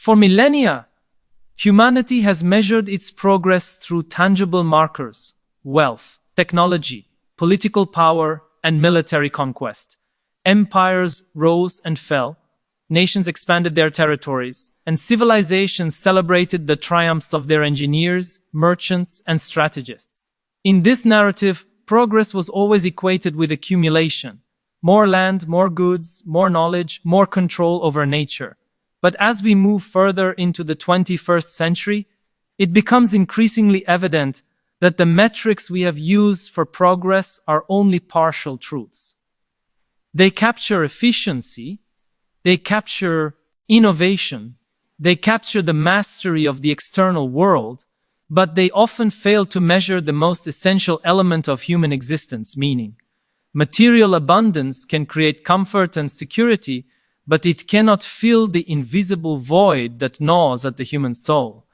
For millennia, humanity has measured its progress through tangible markers: wealth, technology, political power, and military conquest. Empires rose and fell, nations expanded their territories, and civilizations celebrated the triumphs of their engineers, merchants, and strategists. In this narrative, progress was always equated with accumulation: more land, more goods, more knowledge, more control over nature. But as we move further into the 21st century, it becomes increasingly evident that the metrics we have used for progress are only partial truths. They capture efficiency, they capture innovation, they capture the mastery of the external world, but they often fail to measure the most essential element of human existence: meaning. Material abundance can create comfort and security, but it cannot fill the invisible void that gnaws at the human soul.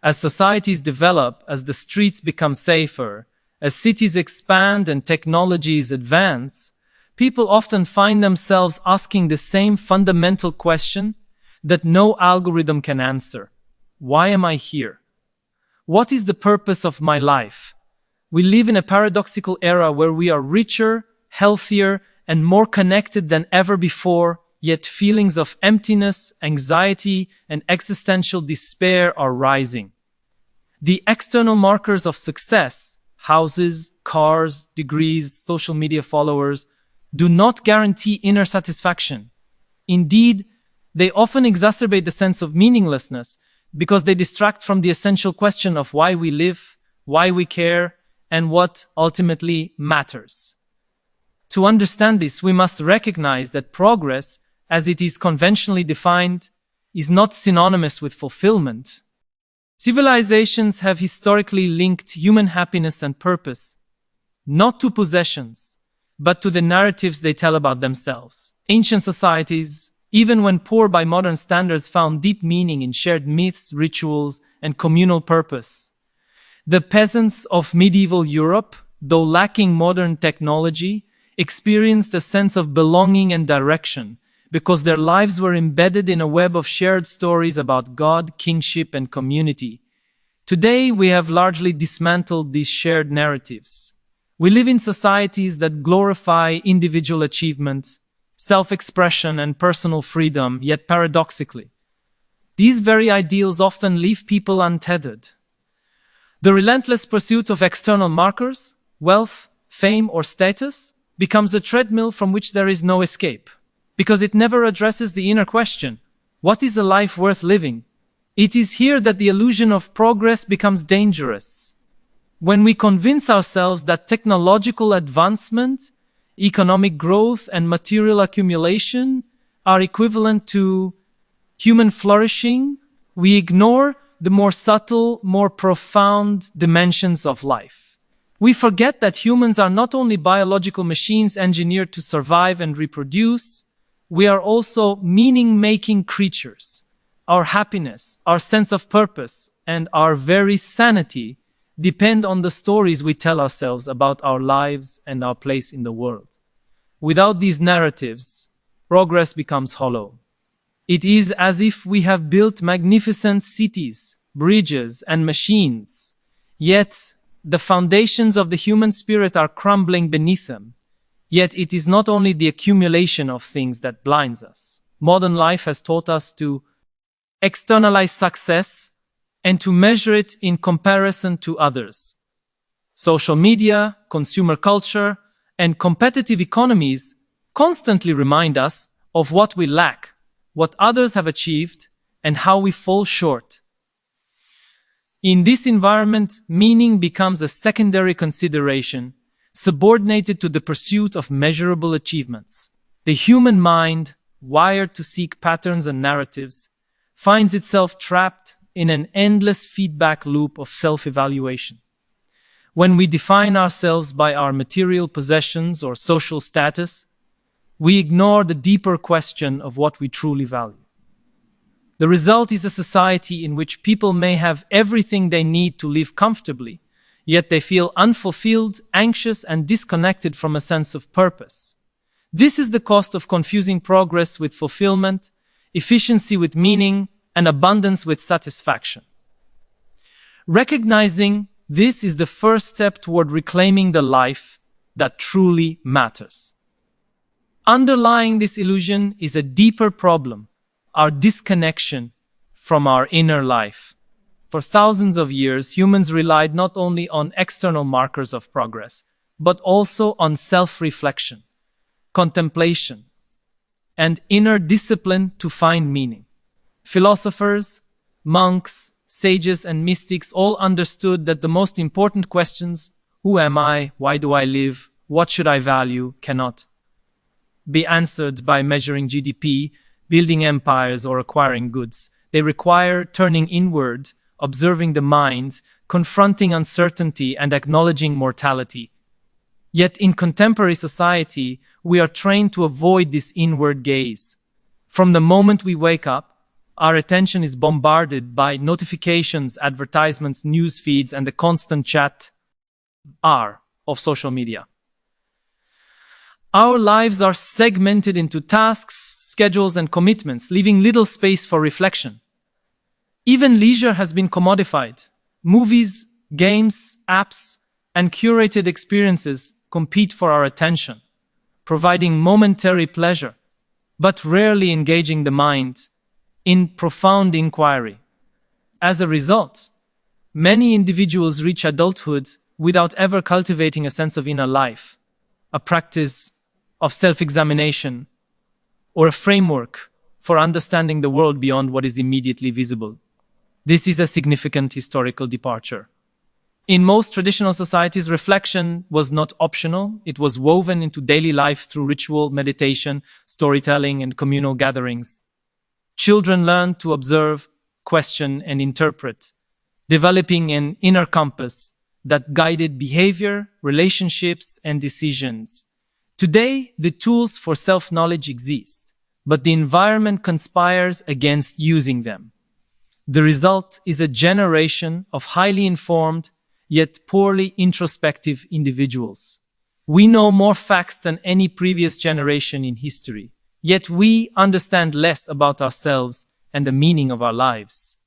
As societies develop, as the streets become safer, as cities expand and technologies advance, people often find themselves asking the same fundamental question that no algorithm can answer: why am I here? What is the purpose of my life? We live in a paradoxical era where we are richer, healthier, and more connected than ever before, yet feelings of emptiness, anxiety, and existential despair are rising. The external markers of success, houses, cars, degrees, social media followers, do not guarantee inner satisfaction. Indeed, they often exacerbate the sense of meaninglessness because they distract from the essential question of why we live, why we care, and what ultimately matters. To understand this, we must recognize that progress, as it is conventionally defined, is not synonymous with fulfillment. Civilizations have historically linked human happiness and purpose, not to possessions, but to the narratives they tell about themselves. Ancient societies, even when poor by modern standards, found deep meaning in shared myths, rituals, and communal purpose. The peasants of medieval Europe, though lacking modern technology, experienced a sense of belonging and direction because their lives were embedded in a web of shared stories about God, kingship, and community. Today, we have largely dismantled these shared narratives. We live in societies that glorify individual achievement, self-expression, and personal freedom, yet paradoxically, these very ideals often leave people untethered. The relentless pursuit of external markers, wealth, fame, or status, becomes a treadmill from which there is no escape, because it never addresses the inner question: what is a life worth living? It is here that the illusion of progress becomes dangerous. When we convince ourselves that technological advancement, economic growth, and material accumulation are equivalent to human flourishing, we ignore the more subtle, more profound dimensions of life. We forget that humans are not only biological machines engineered to survive and reproduce, we are also meaning-making creatures. Our happiness, our sense of purpose, and our very sanity depend on the stories we tell ourselves about our lives and our place in the world. Without these narratives, progress becomes hollow. It is as if we have built magnificent cities, bridges, and machines, yet the foundations of the human spirit are crumbling beneath them. Yet it is not only the accumulation of things that blinds us. Modern life has taught us to externalize success and to measure it in comparison to others. Social media, consumer culture, and competitive economies constantly remind us of what we lack, what others have achieved, and how we fall short. In this environment, meaning becomes a secondary consideration, subordinated to the pursuit of measurable achievements. The human mind, wired to seek patterns and narratives, finds itself trapped in an endless feedback loop of self-evaluation. When we define ourselves by our material possessions or social status, we ignore the deeper question of what we truly value. The result is a society in which people may have everything they need to live comfortably, yet they feel unfulfilled, anxious, and disconnected from a sense of purpose. This is the cost of confusing progress with fulfillment, efficiency with meaning, and abundance with satisfaction. Recognizing this is the first step toward reclaiming the life that truly matters. Underlying this illusion is a deeper problem, our disconnection from our inner life. For thousands of years, humans relied not only on external markers of progress, but also on self-reflection, contemplation, and inner discipline to find meaning. Philosophers, monks, sages, and mystics all understood that the most important questions, who am I, why do I live, what should I value, cannot be answered by measuring GDP, building empires, or acquiring goods. They require turning inward, observing the mind, confronting uncertainty, and acknowledging mortality. Yet in contemporary society, we are trained to avoid this inward gaze. From the moment we wake up, our attention is bombarded by notifications, advertisements, news feeds, and the constant chat of social media. Our lives are segmented into tasks, schedules, and commitments, leaving little space for reflection. Even leisure has been commodified. Movies, games, apps, and curated experiences compete for our attention, providing momentary pleasure, but rarely engaging the mind in profound inquiry. As a result, many individuals reach adulthood without ever cultivating a sense of inner life, a practice of self-examination, or a framework for understanding the world beyond what is immediately visible. This is a significant historical departure. In most traditional societies, reflection was not optional. It was woven into daily life through ritual, meditation, storytelling, and communal gatherings. Children learned to observe, question, and interpret, developing an inner compass that guided behavior, relationships, and decisions. Today, the tools for self-knowledge exist, but the environment conspires against using them. The result is a generation of highly informed, yet poorly introspective individuals. We know more facts than any previous generation in history, yet we understand less about ourselves and the meaning of our lives.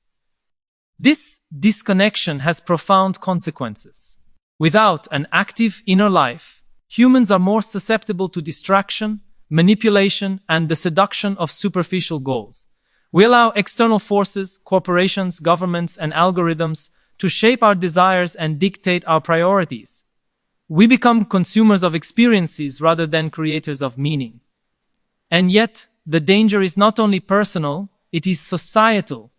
This disconnection has profound consequences. Without an active inner life, humans are more susceptible to distraction, manipulation, and the seduction of superficial goals. We allow external forces, corporations, governments, and algorithms to shape our desires and dictate our priorities. We become consumers of experiences rather than creators of meaning. And yet, the danger is not only personal, it is societal.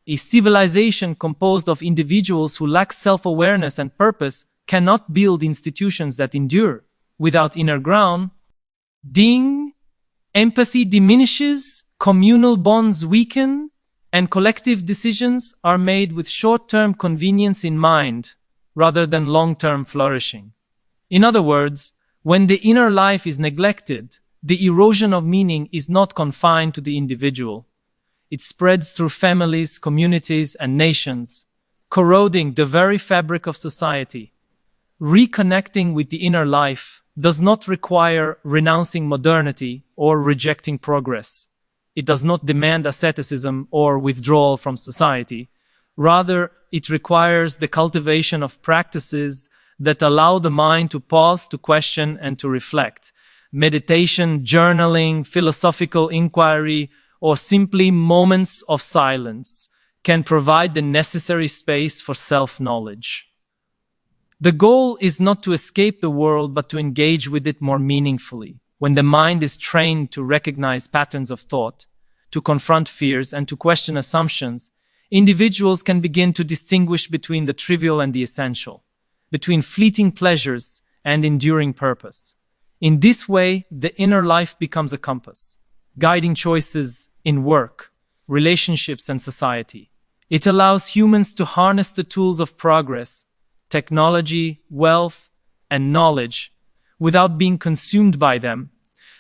A civilization composed of individuals who lack self-awareness and purpose cannot build institutions that endure. Without inner grounding, empathy diminishes, communal bonds weaken, and collective decisions are made with short-term convenience in mind rather than long-term flourishing. In other words, when the inner life is neglected, the erosion of meaning is not confined to the individual. It spreads through families, communities, and nations, corroding the very fabric of society. Reconnecting with the inner life does not require renouncing modernity or rejecting progress. It does not demand asceticism or withdrawal from society. Rather, it requires the cultivation of practices that allow the mind to pause, to question, and to reflect. Meditation, journaling, philosophical inquiry, or simply moments of silence can provide the necessary space for self-knowledge. The goal is not to escape the world, but to engage with it more meaningfully. When the mind is trained to recognize patterns of thought, to confront fears, and to question assumptions, individuals can begin to distinguish between the trivial and the essential, between fleeting pleasures and enduring purpose. In this way, the inner life becomes a compass, guiding choices in work, relationships, and society. It allows humans to harness the tools of progress, technology, wealth, and knowledge without being consumed by them.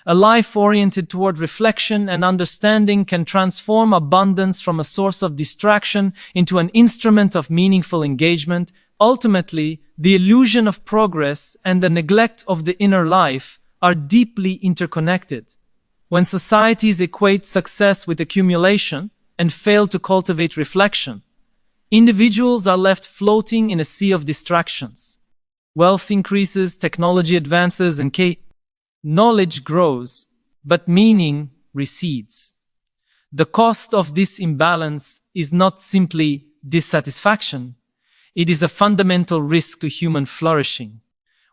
A life oriented toward reflection and understanding can transform abundance from a source of distraction into an instrument of meaningful engagement. Ultimately, the illusion of progress and the neglect of the inner life are deeply interconnected. When societies equate success with accumulation and fail to cultivate reflection, individuals are left floating in a sea of distractions. Wealth increases, technology advances, and knowledge grows, but meaning recedes. The cost of this imbalance is not simply dissatisfaction, it is a fundamental risk to human flourishing.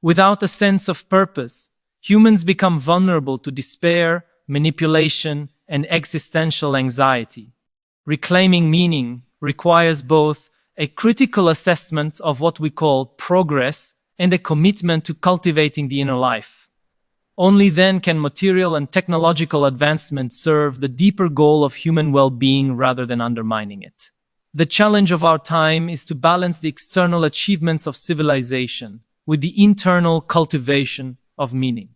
Without a sense of purpose, humans become vulnerable to despair, manipulation, and existential anxiety. Reclaiming meaning requires both a critical assessment of what we call progress and a commitment to cultivating the inner life. Only then can material and technological advancement serve the deeper goal of human well-being rather than undermining it. The challenge of our time is to balance the external achievements of civilization with the internal cultivation of meaning.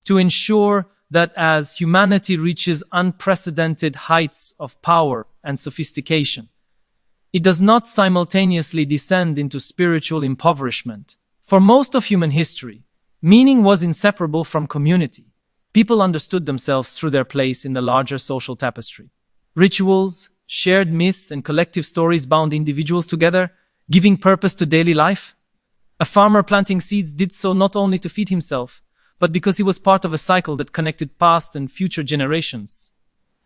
To ensure that as humanity reaches unprecedented heights of power and sophistication, it does not simultaneously descend into spiritual impoverishment. For most of human history, meaning was inseparable from community. People understood themselves through their place in the larger social tapestry. Rituals, shared myths, and collective stories bound individuals together, giving purpose to daily life. A farmer planting seeds did so not only to feed himself, but because he was part of a cycle that connected past and future generations.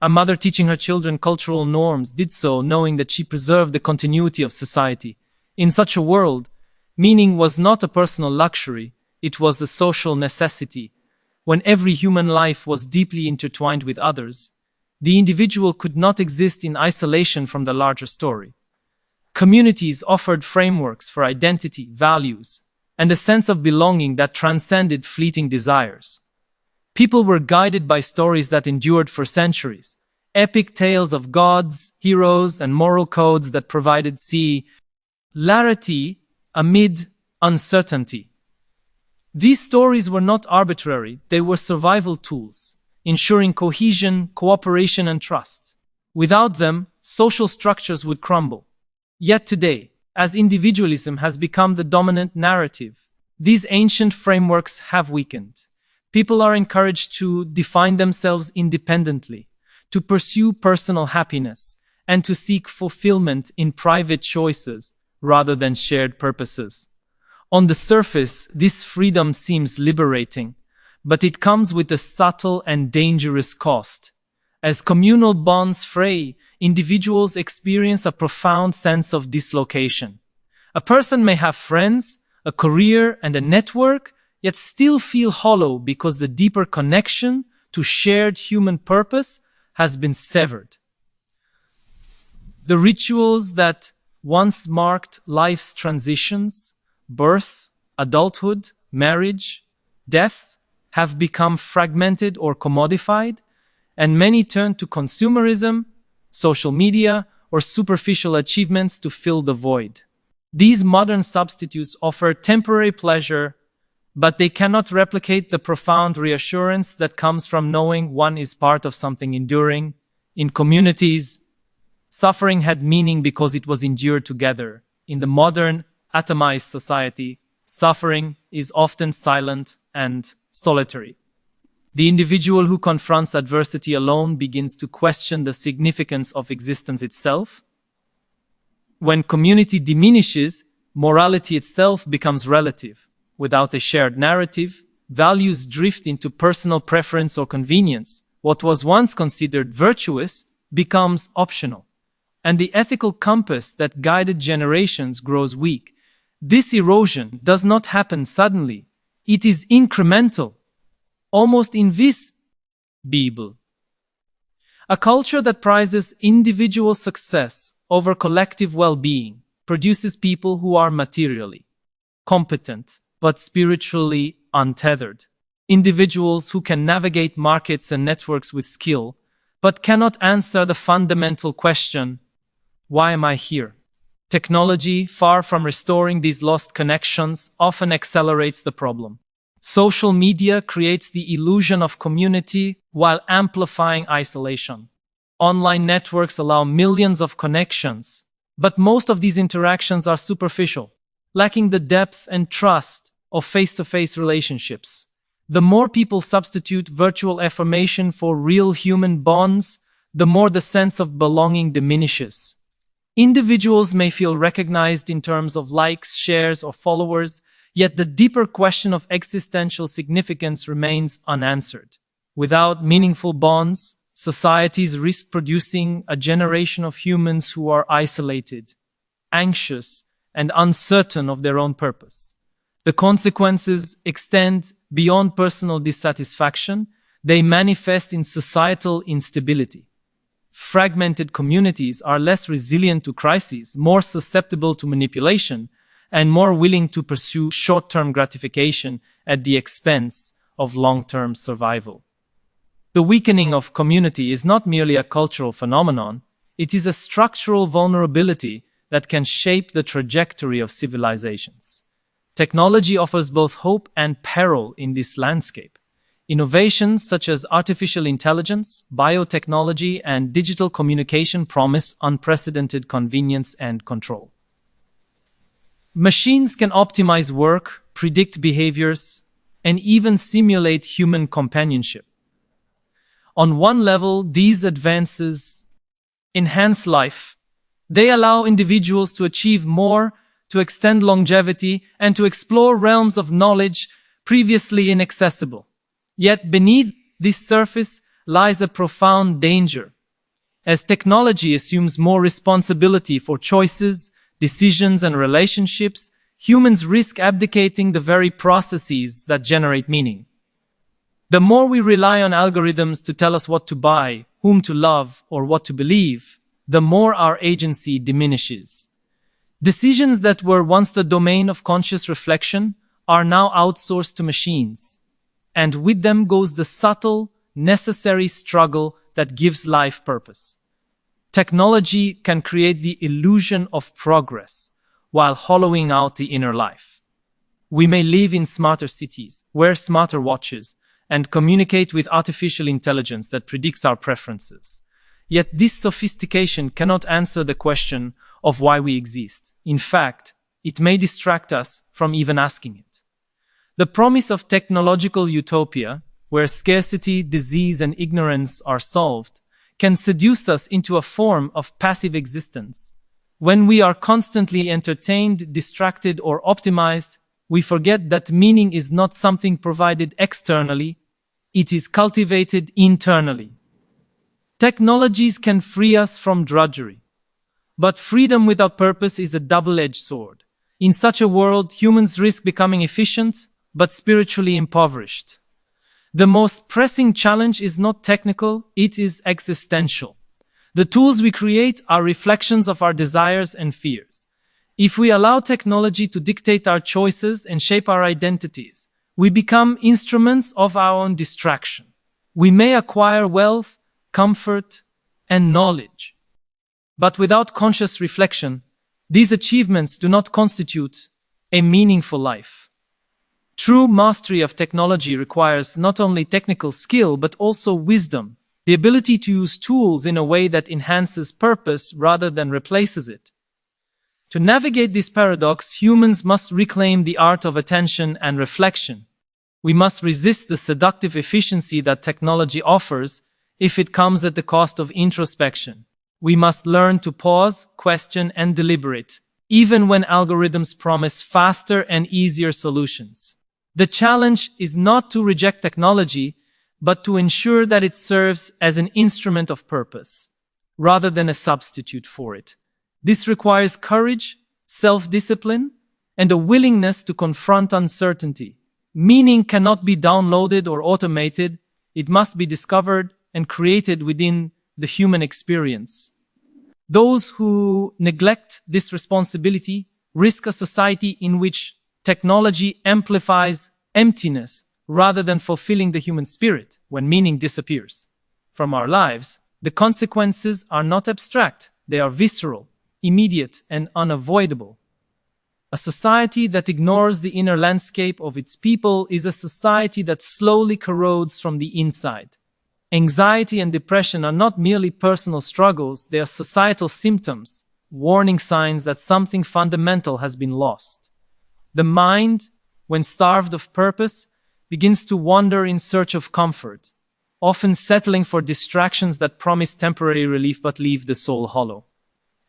A mother teaching her children cultural norms did so knowing that she preserved the continuity of society. In such a world, meaning was not a personal luxury, it was a social necessity. When every human life was deeply intertwined with others, the individual could not exist in isolation from the larger story. Communities offered frameworks for identity, values, and a sense of belonging that transcended fleeting desires. People were guided by stories that endured for centuries, epic tales of gods, heroes, and moral codes that provided clarity amid uncertainty. These stories were not arbitrary, they were survival tools, ensuring cohesion, cooperation, and trust. Without them, social structures would crumble. Yet today, as individualism has become the dominant narrative, these ancient frameworks have weakened. People are encouraged to define themselves independently, to pursue personal happiness, and to seek fulfillment in private choices rather than shared purposes. On the surface, this freedom seems liberating, but it comes with a subtle and dangerous cost. As communal bonds fray, individuals experience a profound sense of dislocation. A person may have friends, a career, and a network, yet still feel hollow because the deeper connection to shared human purpose has been severed. The rituals that once marked life's transitions, birth, adulthood, marriage, death, have become fragmented or commodified, and many turn to consumerism, social media, or superficial achievements to fill the void. These modern substitutes offer temporary pleasure, but they cannot replicate the profound reassurance that comes from knowing one is part of something enduring. In communities, suffering had meaning because it was endured together. In the modern, atomized society, suffering is often silent and solitary. The individual who confronts adversity alone begins to question the significance of existence itself. When community diminishes, morality itself becomes relative. Without a shared narrative, values drift into personal preference or convenience. What was once considered virtuous becomes optional, and the ethical compass that guided generations grows weak. This erosion does not happen suddenly. It is incremental, almost invisible. A culture that prizes individual success over collective well-being produces people who are materially competent but spiritually untethered. Individuals who can navigate markets and networks with skill but cannot answer the fundamental question, why am I here? Technology, far from restoring these lost connections, often accelerates the problem. Social media creates the illusion of community while amplifying isolation. Online networks allow millions of connections, but most of these interactions are superficial, lacking the depth and trust of face-to-face relationships. The more people substitute virtual affirmation for real human bonds, the more the sense of belonging diminishes. Individuals may feel recognized in terms of likes, shares, or followers, yet the deeper question of existential significance remains unanswered. Without meaningful bonds, societies risk producing a generation of humans who are isolated, anxious, and uncertain of their own purpose. The consequences extend beyond personal dissatisfaction. They manifest in societal instability. Fragmented communities are less resilient to crises, more susceptible to manipulation, and more willing to pursue short-term gratification at the expense of long-term survival. The weakening of community is not merely a cultural phenomenon, it is a structural vulnerability that can shape the trajectory of civilizations. Technology offers both hope and peril in this landscape. Innovations such as artificial intelligence, biotechnology, and digital communication promise unprecedented convenience and control. Machines can optimize work, predict behaviors, and even simulate human companionship. On one level, these advances enhance life. They allow individuals to achieve more, to extend longevity, and to explore realms of knowledge previously inaccessible. Yet beneath this surface lies a profound danger. As technology assumes more responsibility for choices, decisions, and relationships, humans risk abdicating the very processes that generate meaning. The more we rely on algorithms to tell us what to buy, whom to love, or what to believe, the more our agency diminishes. Decisions that were once the domain of conscious reflection are now outsourced to machines. And with them goes the subtle, necessary struggle that gives life purpose. Technology can create the illusion of progress while hollowing out the inner life. We may live in smarter cities, wear smarter watches, and communicate with artificial intelligence that predicts our preferences. Yet this sophistication cannot answer the question of why we exist. In fact, it may distract us from even asking it. The promise of technological utopia, where scarcity, disease, and ignorance are solved, can seduce us into a form of passive existence. When we are constantly entertained, distracted, or optimized, we forget that meaning is not something provided externally, it is cultivated internally. Technologies can free us from drudgery, but freedom without purpose is a double-edged sword. In such a world, humans risk becoming efficient, but spiritually impoverished. The most pressing challenge is not technical, it is existential. The tools we create are reflections of our desires and fears. If we allow technology to dictate our choices and shape our identities, we become instruments of our own distraction. We may acquire wealth, comfort, and knowledge. But without conscious reflection, these achievements do not constitute a meaningful life. True mastery of technology requires not only technical skill but also wisdom, the ability to use tools in a way that enhances purpose rather than replaces it. To navigate this paradox, humans must reclaim the art of attention and reflection. We must resist the seductive efficiency that technology offers if it comes at the cost of introspection. We must learn to pause, question, and deliberate, even when algorithms promise faster and easier solutions. The challenge is not to reject technology, but to ensure that it serves as an instrument of purpose, rather than a substitute for it. This requires courage, self-discipline, and a willingness to confront uncertainty. Meaning cannot be downloaded or automated, it must be discovered and created within the human experience. Those who neglect this responsibility risk a society in which technology amplifies emptiness rather than fulfilling the human spirit. When meaning disappears from our lives, the consequences are not abstract, they are visceral, immediate, and unavoidable. A society that ignores the inner landscape of its people is a society that slowly corrodes from the inside. Anxiety and depression are not merely personal struggles, they are societal symptoms, warning signs that something fundamental has been lost. The mind, when starved of purpose, begins to wander in search of comfort. often settling for distractions that promise temporary relief but leave the soul hollow.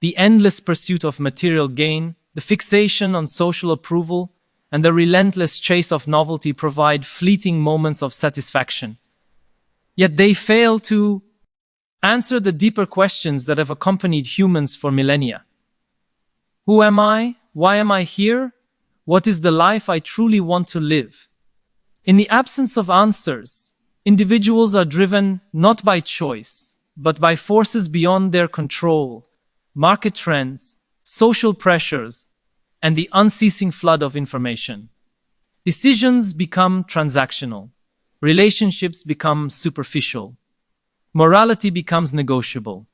The endless pursuit of material gain, the fixation on social approval, and the relentless chase of novelty provide fleeting moments of satisfaction. Yet they fail to answer the deeper questions that have accompanied humans for millennia. Who am I? Why am I here? What is the life I truly want to live? In the absence of answers, individuals are driven not by choice, but by forces beyond their control, market trends, social pressures, and the unceasing flood of information. Decisions become transactional. Relationships become superficial. Morality becomes negotiable.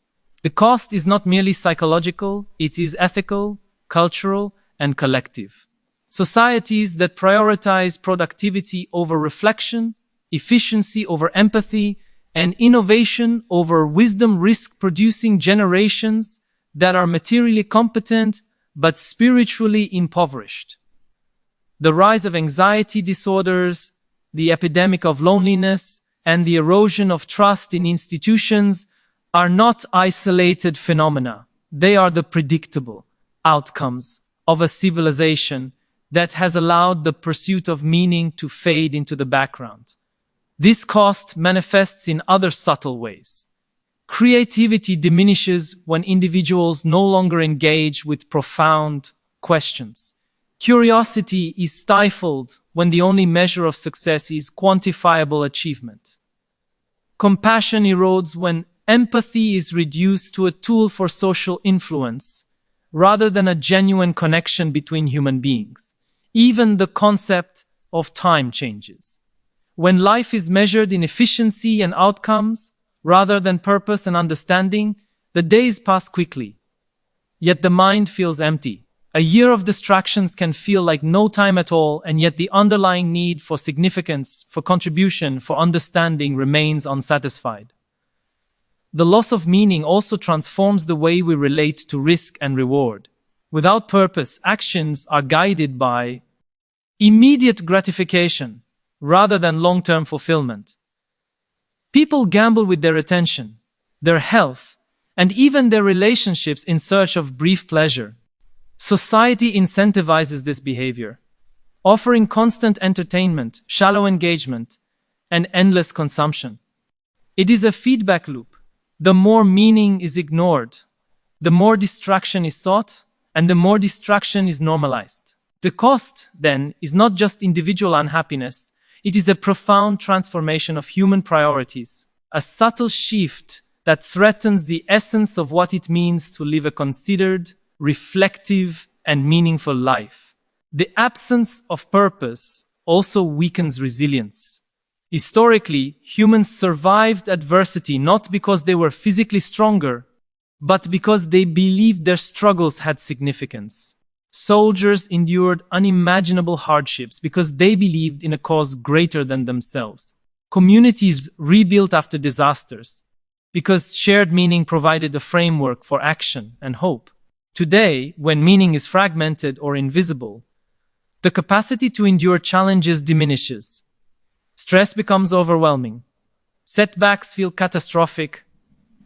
The cost is not merely psychological, it is ethical, cultural, and collective. Societies that prioritize productivity over reflection, efficiency over empathy, and innovation over wisdom risk producing generations that are materially competent but spiritually impoverished. The rise of anxiety disorders, the epidemic of loneliness, and the erosion of trust in institutions are not isolated phenomena. They are the predictable outcomes of a civilization that has allowed the pursuit of meaning to fade into the background. This cost manifests in other subtle ways. Creativity diminishes when individuals no longer engage with profound questions. Curiosity is stifled when the only measure of success is quantifiable achievement. Compassion erodes when empathy is reduced to a tool for social influence, rather than a genuine connection between human beings. Even the concept of time changes. When life is measured in efficiency and outcomes, rather than purpose and understanding, the days pass quickly. Yet the mind feels empty. A year of distractions can feel like no time at all, and yet the underlying need for significance, for contribution, for understanding remains unsatisfied. The loss of meaning also transforms the way we relate to risk and reward. Without purpose, actions are guided by immediate gratification rather than long-term fulfillment. People gamble with their attention, their health, and even their relationships in search of brief pleasure. Society incentivizes this behavior, offering constant entertainment, shallow engagement, and endless consumption. It is a feedback loop. The more meaning is ignored, the more distraction is sought, and the more distraction is normalized. The cost, then, is not just individual unhappiness, it is a profound transformation of human priorities, a subtle shift that threatens the essence of what it means to live a considered, reflective, and meaningful life. The absence of purpose also weakens resilience. Historically, humans survived adversity not because they were physically stronger, but because they believed their struggles had significance. Soldiers endured unimaginable hardships because they believed in a cause greater than themselves. Communities rebuilt after disasters because shared meaning provided a framework for action and hope. Today, when meaning is fragmented or invisible, the capacity to endure challenges diminishes. Stress becomes overwhelming. Setbacks feel catastrophic,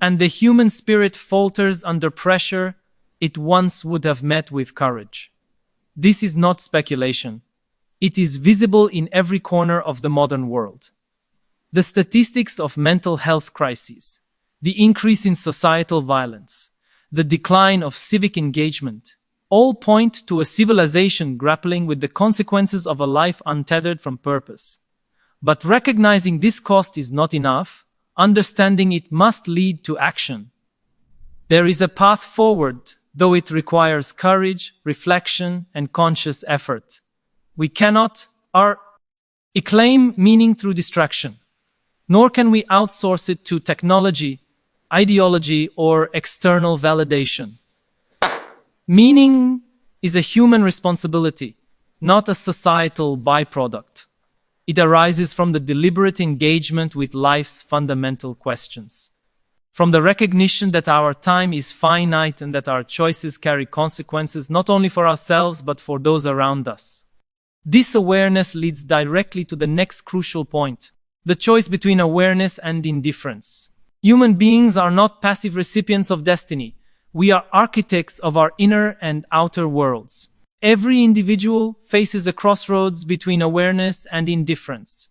and the human spirit falters under pressure it once would have met with courage. This is not speculation. It is visible in every corner of the modern world. The statistics of mental health crises, the increase in societal violence, the decline of civic engagement, all point to a civilization grappling with the consequences of a life untethered from purpose. But recognizing this cost is not enough. Understanding it must lead to action. There is a path forward, though it requires courage, reflection, and conscious effort. We cannot reclaim meaning through distraction, nor can we outsource it to technology, ideology, or external validation. Meaning is a human responsibility, not a societal byproduct. It arises from the deliberate engagement with life's fundamental questions, from the recognition that our time is finite and that our choices carry consequences not only for ourselves but for those around us. This awareness leads directly to the next crucial point. the choice between awareness and indifference. Human beings are not passive recipients of destiny. We are architects of our inner and outer worlds. Every individual faces a crossroads between awareness and indifference,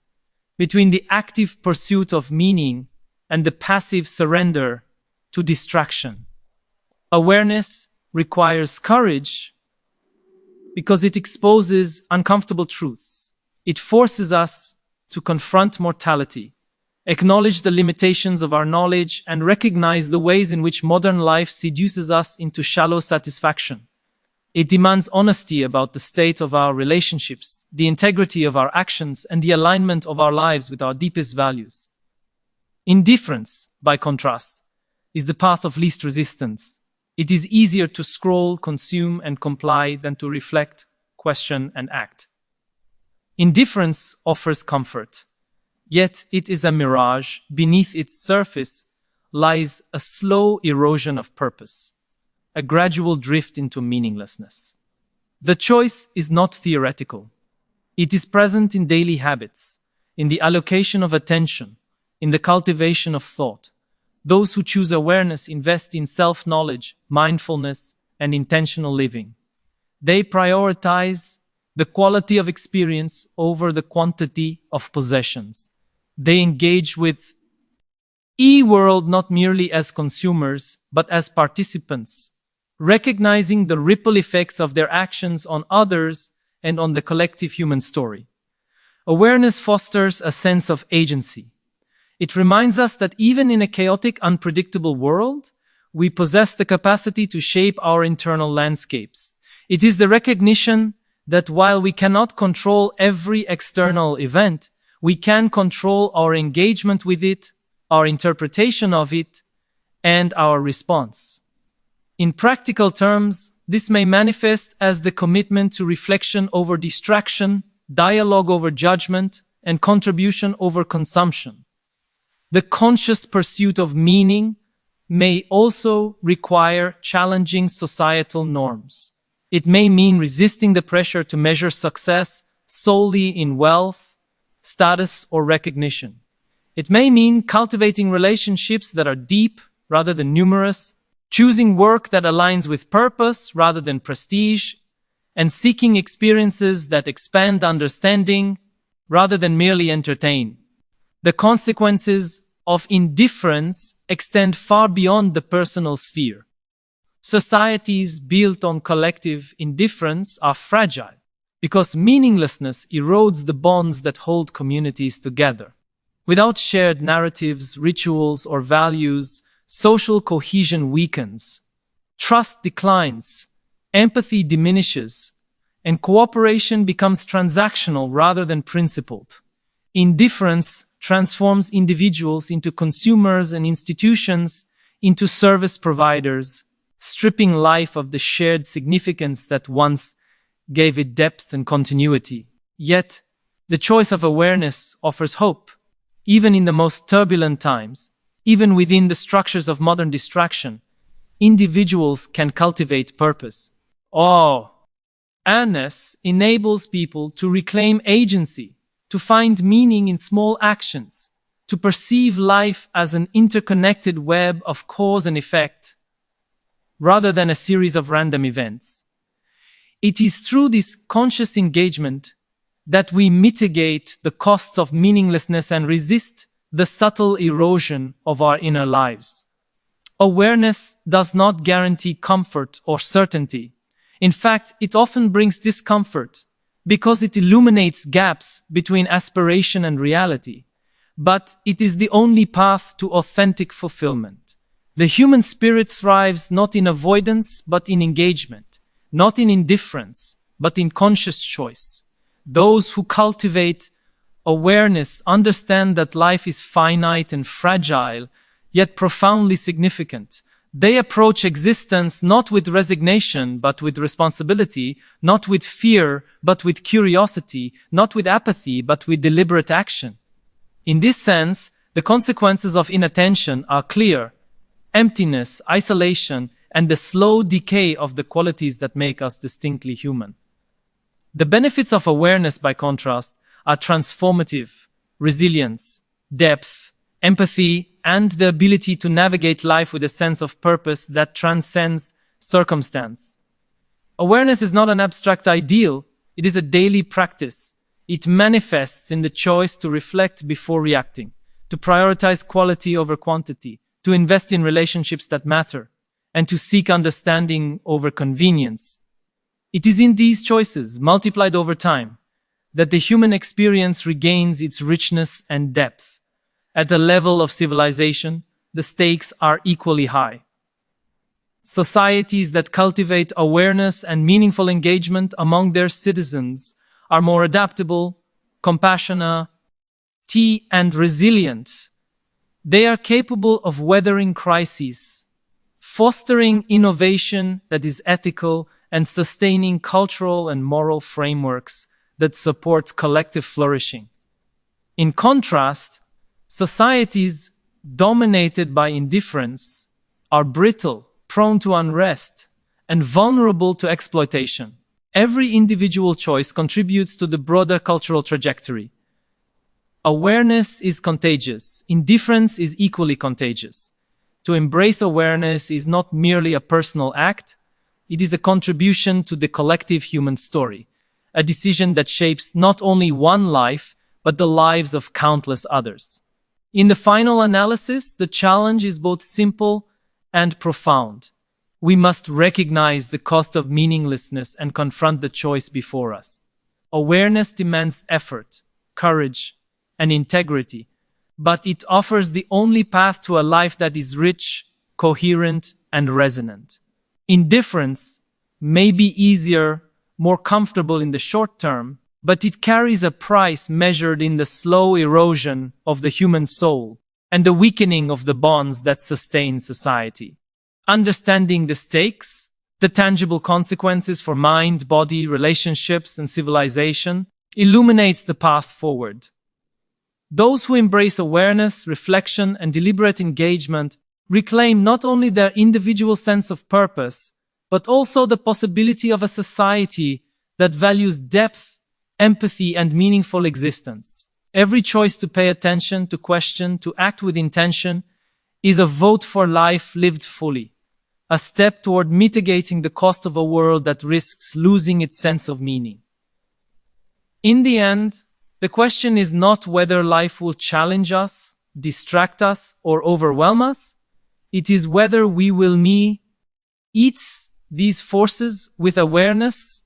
between the active pursuit of meaning and the passive surrender to distraction. Awareness requires courage because it exposes uncomfortable truths. It forces us to confront mortality, acknowledge the limitations of our knowledge, and recognize the ways in which modern life seduces us into shallow satisfaction. It demands honesty about the state of our relationships, the integrity of our actions, and the alignment of our lives with our deepest values. Indifference, by contrast, is the path of least resistance. It is easier to scroll, consume, and comply than to reflect, question, and act. Indifference offers comfort, yet it is a mirage. Beneath its surface lies a slow erosion of purpose, a gradual drift into meaninglessness. The choice is not theoretical. It is present in daily habits, in the allocation of attention, in the cultivation of thought. Those who choose awareness invest in self-knowledge, mindfulness, and intentional living. They prioritize the quality of experience over the quantity of possessions. They engage with e-world not merely as consumers, but as participants, recognizing the ripple effects of their actions on others and on the collective human story. Awareness fosters a sense of agency. It reminds us that even in a chaotic, unpredictable world, we possess the capacity to shape our internal landscapes. It is the recognition that while we cannot control every external event, we can control our engagement with it, our interpretation of it, and our response. In practical terms, this may manifest as the commitment to reflection over distraction, dialogue over judgment, and contribution over consumption. The conscious pursuit of meaning may also require challenging societal norms. It may mean resisting the pressure to measure success solely in wealth, status, or recognition. It may mean cultivating relationships that are deep rather than numerous, choosing work that aligns with purpose rather than prestige, and seeking experiences that expand understanding rather than merely entertain. The consequences of indifference extend far beyond the personal sphere. Societies built on collective indifference are fragile because meaninglessness erodes the bonds that hold communities together. Without shared narratives, rituals, or values, social cohesion weakens, trust declines, empathy diminishes, and cooperation becomes transactional rather than principled. Indifference transforms individuals into consumers and institutions into service providers, stripping life of the shared significance that once gave it depth and continuity. Yet, the choice of awareness offers hope. Even in the most turbulent times, even within the structures of modern distraction, individuals can cultivate purpose. Awareness enables people to reclaim agency, to find meaning in small actions, to perceive life as an interconnected web of cause and effect, rather than a series of random events. It is through this conscious engagement that we mitigate the costs of meaninglessness and resist the subtle erosion of our inner lives. Awareness does not guarantee comfort or certainty. In fact, it often brings discomfort because it illuminates gaps between aspiration and reality. But it is the only path to authentic fulfillment. The human spirit thrives not in avoidance but in engagement, not in indifference but in conscious choice. Those who cultivate awareness understand that life is finite and fragile, yet profoundly significant. They approach existence not with resignation, but with responsibility, not with fear, but with curiosity, not with apathy, but with deliberate action. In this sense, the consequences of inattention are clear: emptiness, isolation, and the slow decay of the qualities that make us distinctly human. The benefits of awareness, by contrast, are transformative. resilience, depth, empathy, and the ability to navigate life with a sense of purpose that transcends circumstance. Awareness is not an abstract ideal, it is a daily practice. It manifests in the choice to reflect before reacting, to prioritize quality over quantity, to invest in relationships that matter, and to seek understanding over convenience. It is in these choices, multiplied over time, that the human experience regains its richness and depth. At the level of civilization, the stakes are equally high. Societies that cultivate awareness and meaningful engagement among their citizens are more adaptable, compassionate, and resilient. They are capable of weathering crises, fostering innovation that is ethical, and sustaining cultural and moral frameworks that support collective flourishing. In contrast, societies dominated by indifference are brittle, prone to unrest, and vulnerable to exploitation. Every individual choice contributes to the broader cultural trajectory. Awareness is contagious. Indifference is equally contagious. To embrace awareness is not merely a personal act, it is a contribution to the collective human story, a decision that shapes not only one life, but the lives of countless others. In the final analysis, the challenge is both simple and profound. We must recognize the cost of meaninglessness and confront the choice before us. Awareness demands effort, courage, and integrity, but it offers the only path to a life that is rich, coherent, and resonant. Indifference may be easier, more comfortable in the short term, but it carries a price measured in the slow erosion of the human soul and the weakening of the bonds that sustain society. Understanding the stakes, the tangible consequences for mind, body, relationships, and civilization, illuminates the path forward. Those who embrace awareness, reflection, and deliberate engagement reclaim not only their individual sense of purpose, but also the possibility of a society that values depth, empathy, and meaningful existence. Every choice to pay attention, to question, to act with intention is a vote for life lived fully, a step toward mitigating the cost of a world that risks losing its sense of meaning. In the end, the question is not whether life will challenge us, distract us, or overwhelm us. It is whether we will meet these forces with awareness,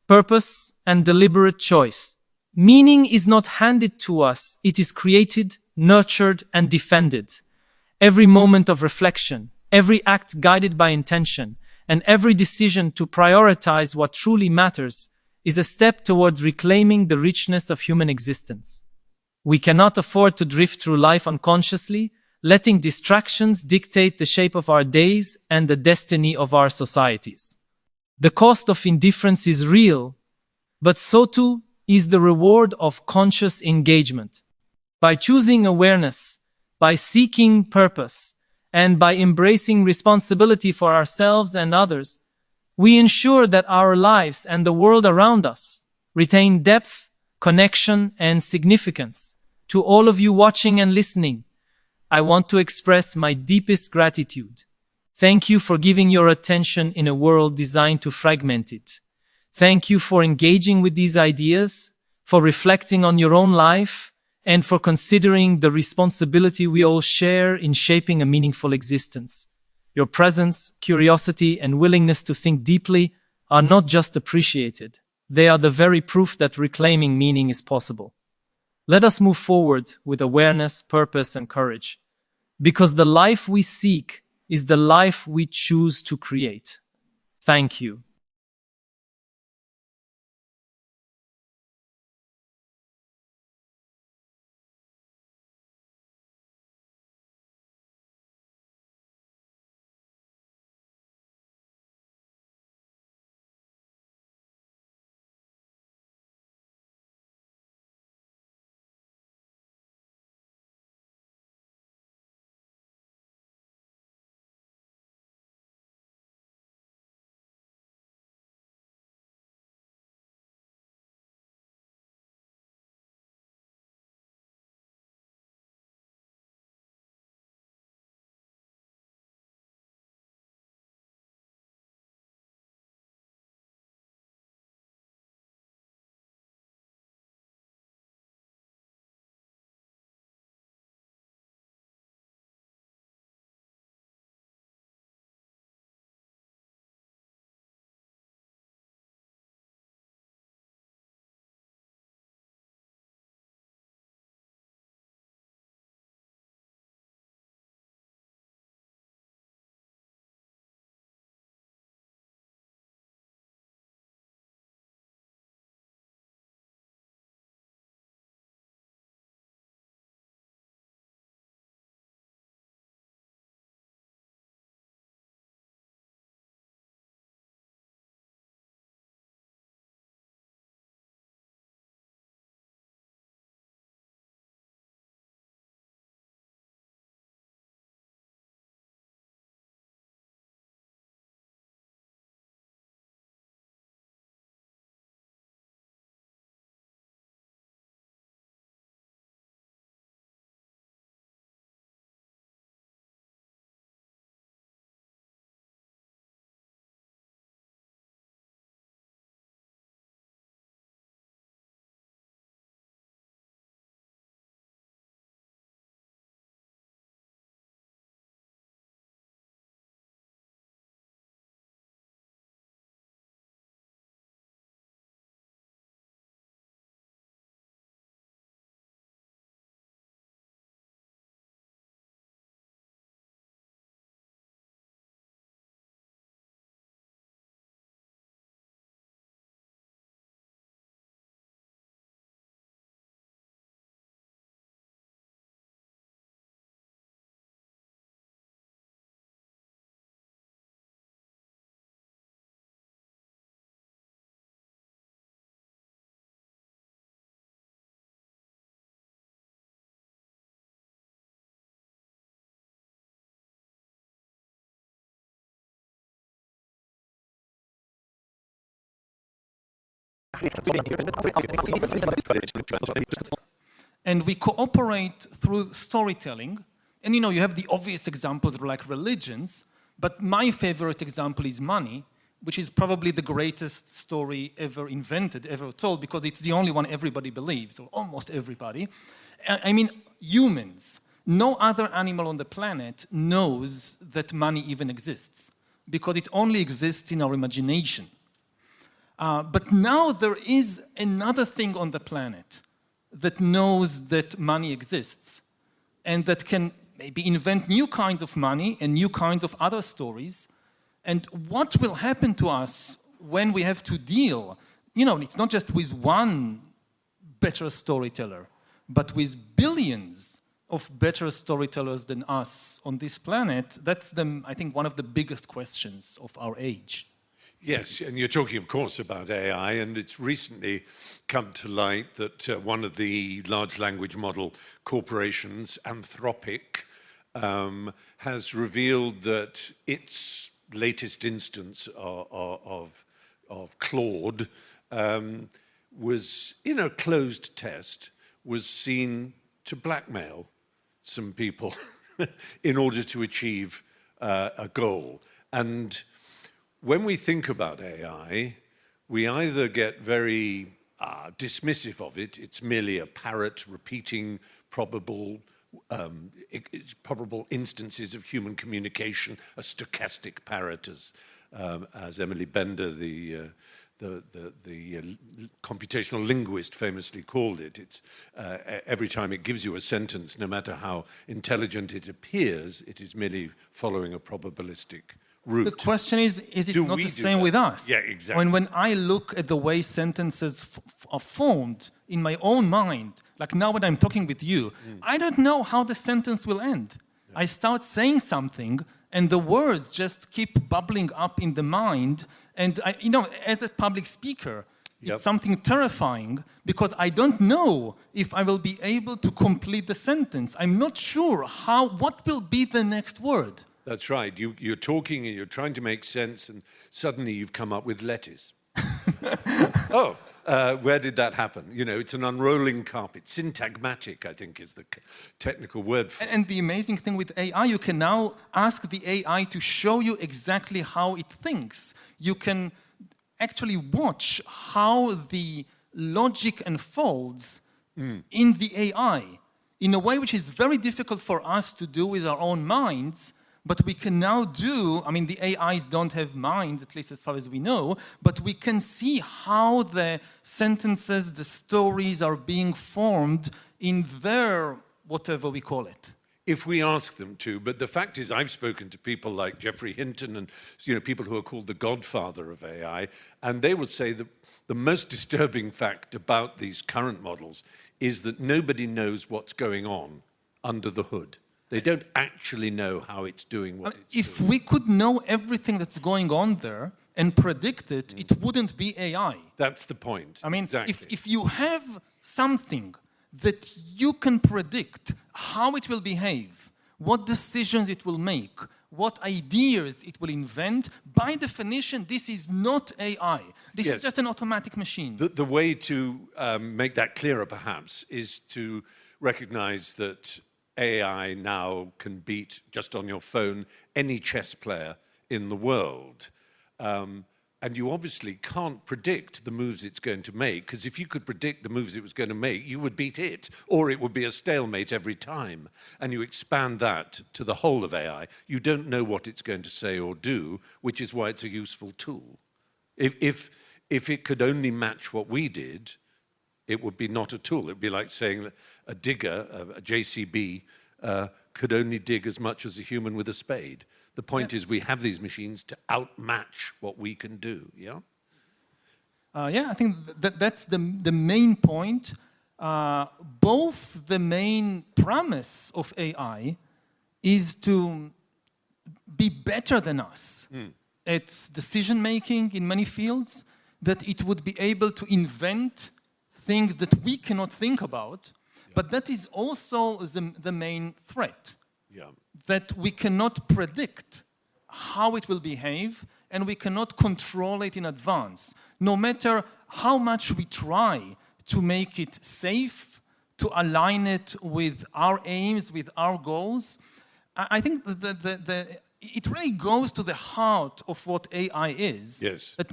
purpose, and deliberate choice. Meaning is not handed to us, it is created, nurtured, and defended. Every moment of reflection, every act guided by intention, and every decision to prioritize what truly matters is a step toward reclaiming the richness of human existence. We cannot afford to drift through life unconsciously, letting distractions dictate the shape of our days and the destiny of our societies. The cost of indifference is real, but so too is the reward of conscious engagement. By choosing awareness, by seeking purpose, and by embracing responsibility for ourselves and others, we ensure that our lives and the world around us retain depth, connection, and significance. To all of you watching and listening, I want to express my deepest gratitude. Thank you for giving your attention in a world designed to fragment it. Thank you for engaging with these ideas, for reflecting on your own life, and for considering the responsibility we all share in shaping a meaningful existence. Your presence, curiosity, and willingness to think deeply are not just appreciated. They are the very proof that reclaiming meaning is possible. Let us move forward with awareness, purpose, and courage, because the life we seek is the life we choose to create. Thank you. And we cooperate through storytelling. And you know, you have the obvious examples like religions, but my favorite example is money, which is probably the greatest story ever invented, ever told, because it's the only one everybody believes, or almost everybody. I mean, humans. No other animal on the planet knows that money even exists, because it only exists in our imagination. But now there is another thing on the planet that knows that money exists, and that can maybe invent new kinds of money and new kinds of other stories. And what will happen to us when we have to deal, you know, it's not just with one better storyteller, but with billions of better storytellers than us on this planet. That's, I think, one of the biggest questions of our age. Yes, and you're talking, of course, about AI, and it's recently come to light that one of the large language model corporations, Anthropic, has revealed that its latest instance of Claude was, in a closed test, was seen to blackmail some people in order to achieve a goal. And when we think about AI, we either get very dismissive of it. It's merely a parrot repeating probable instances of human communication, a stochastic parrot, as Emily Bender, the computational linguist, famously called it. It's every time it gives you a sentence, no matter how intelligent it appears, it is merely following a probabilistic route. The question is it not the same with us? Yeah, exactly. When I look at the way sentences are formed in my own mind, like now when I'm talking with you, I don't know how the sentence will end. Yeah. I start saying something, and the words just keep bubbling up in the mind. And you know, as a public speaker, it's something terrifying, because I don't know if I will be able to complete the sentence. I'm not sure what will be the next word. That's right. You're talking and you're trying to make sense, and suddenly you've come up with lettuce. Oh, where did that happen? You know, it's an unrolling carpet. Syntagmatic, I think, is the technical word for it. And the amazing thing with AI, you can now ask the AI to show you exactly how it thinks. You can actually watch how the logic unfolds in the AI in a way which is very difficult for us to do with our own minds. But we can now do, I mean, the AIs don't have minds, at least as far as we know, but we can see how the sentences, the stories are being formed in their, whatever we call it. If we ask them to, but the fact is, I've spoken to people like Geoffrey Hinton and, you know, people who are called the godfather of AI, and they would say that the most disturbing fact about these current models is that nobody knows what's going on under the hood. They don't actually know how it's doing what it's doing. If we could know everything that's going on there and predict it, it wouldn't be AI. That's the point. I mean, exactly. if you have something that you can predict how it will behave, what decisions it will make, what ideas it will invent, by definition, this is not AI. This is just an automatic machine. The way to make that clearer, perhaps, is to recognize that AI now can beat, just on your phone, any chess player in the world. And you obviously can't predict the moves it's going to make, because if you could predict the moves it was going to make, you would beat it, or it would be a stalemate every time. And you expand that to the whole of AI. You don't know what it's going to say or do, which is why it's a useful tool. If it could only match what we did, it would be not a tool. It would be like saying that a digger, a JCB, could only dig as much as a human with a spade. The point is we have these machines to outmatch what we can do, yeah? I think that's the main point. Both the main promise of AI is to be better than us at decision-making in many fields, that it would be able to invent things that we cannot think about, but that is also the main threat, that we cannot predict how it will behave, and we cannot control it in advance. No matter how much we try to make it safe, to align it with our aims, with our goals, I think it really goes to the heart of what AI is. Yes. That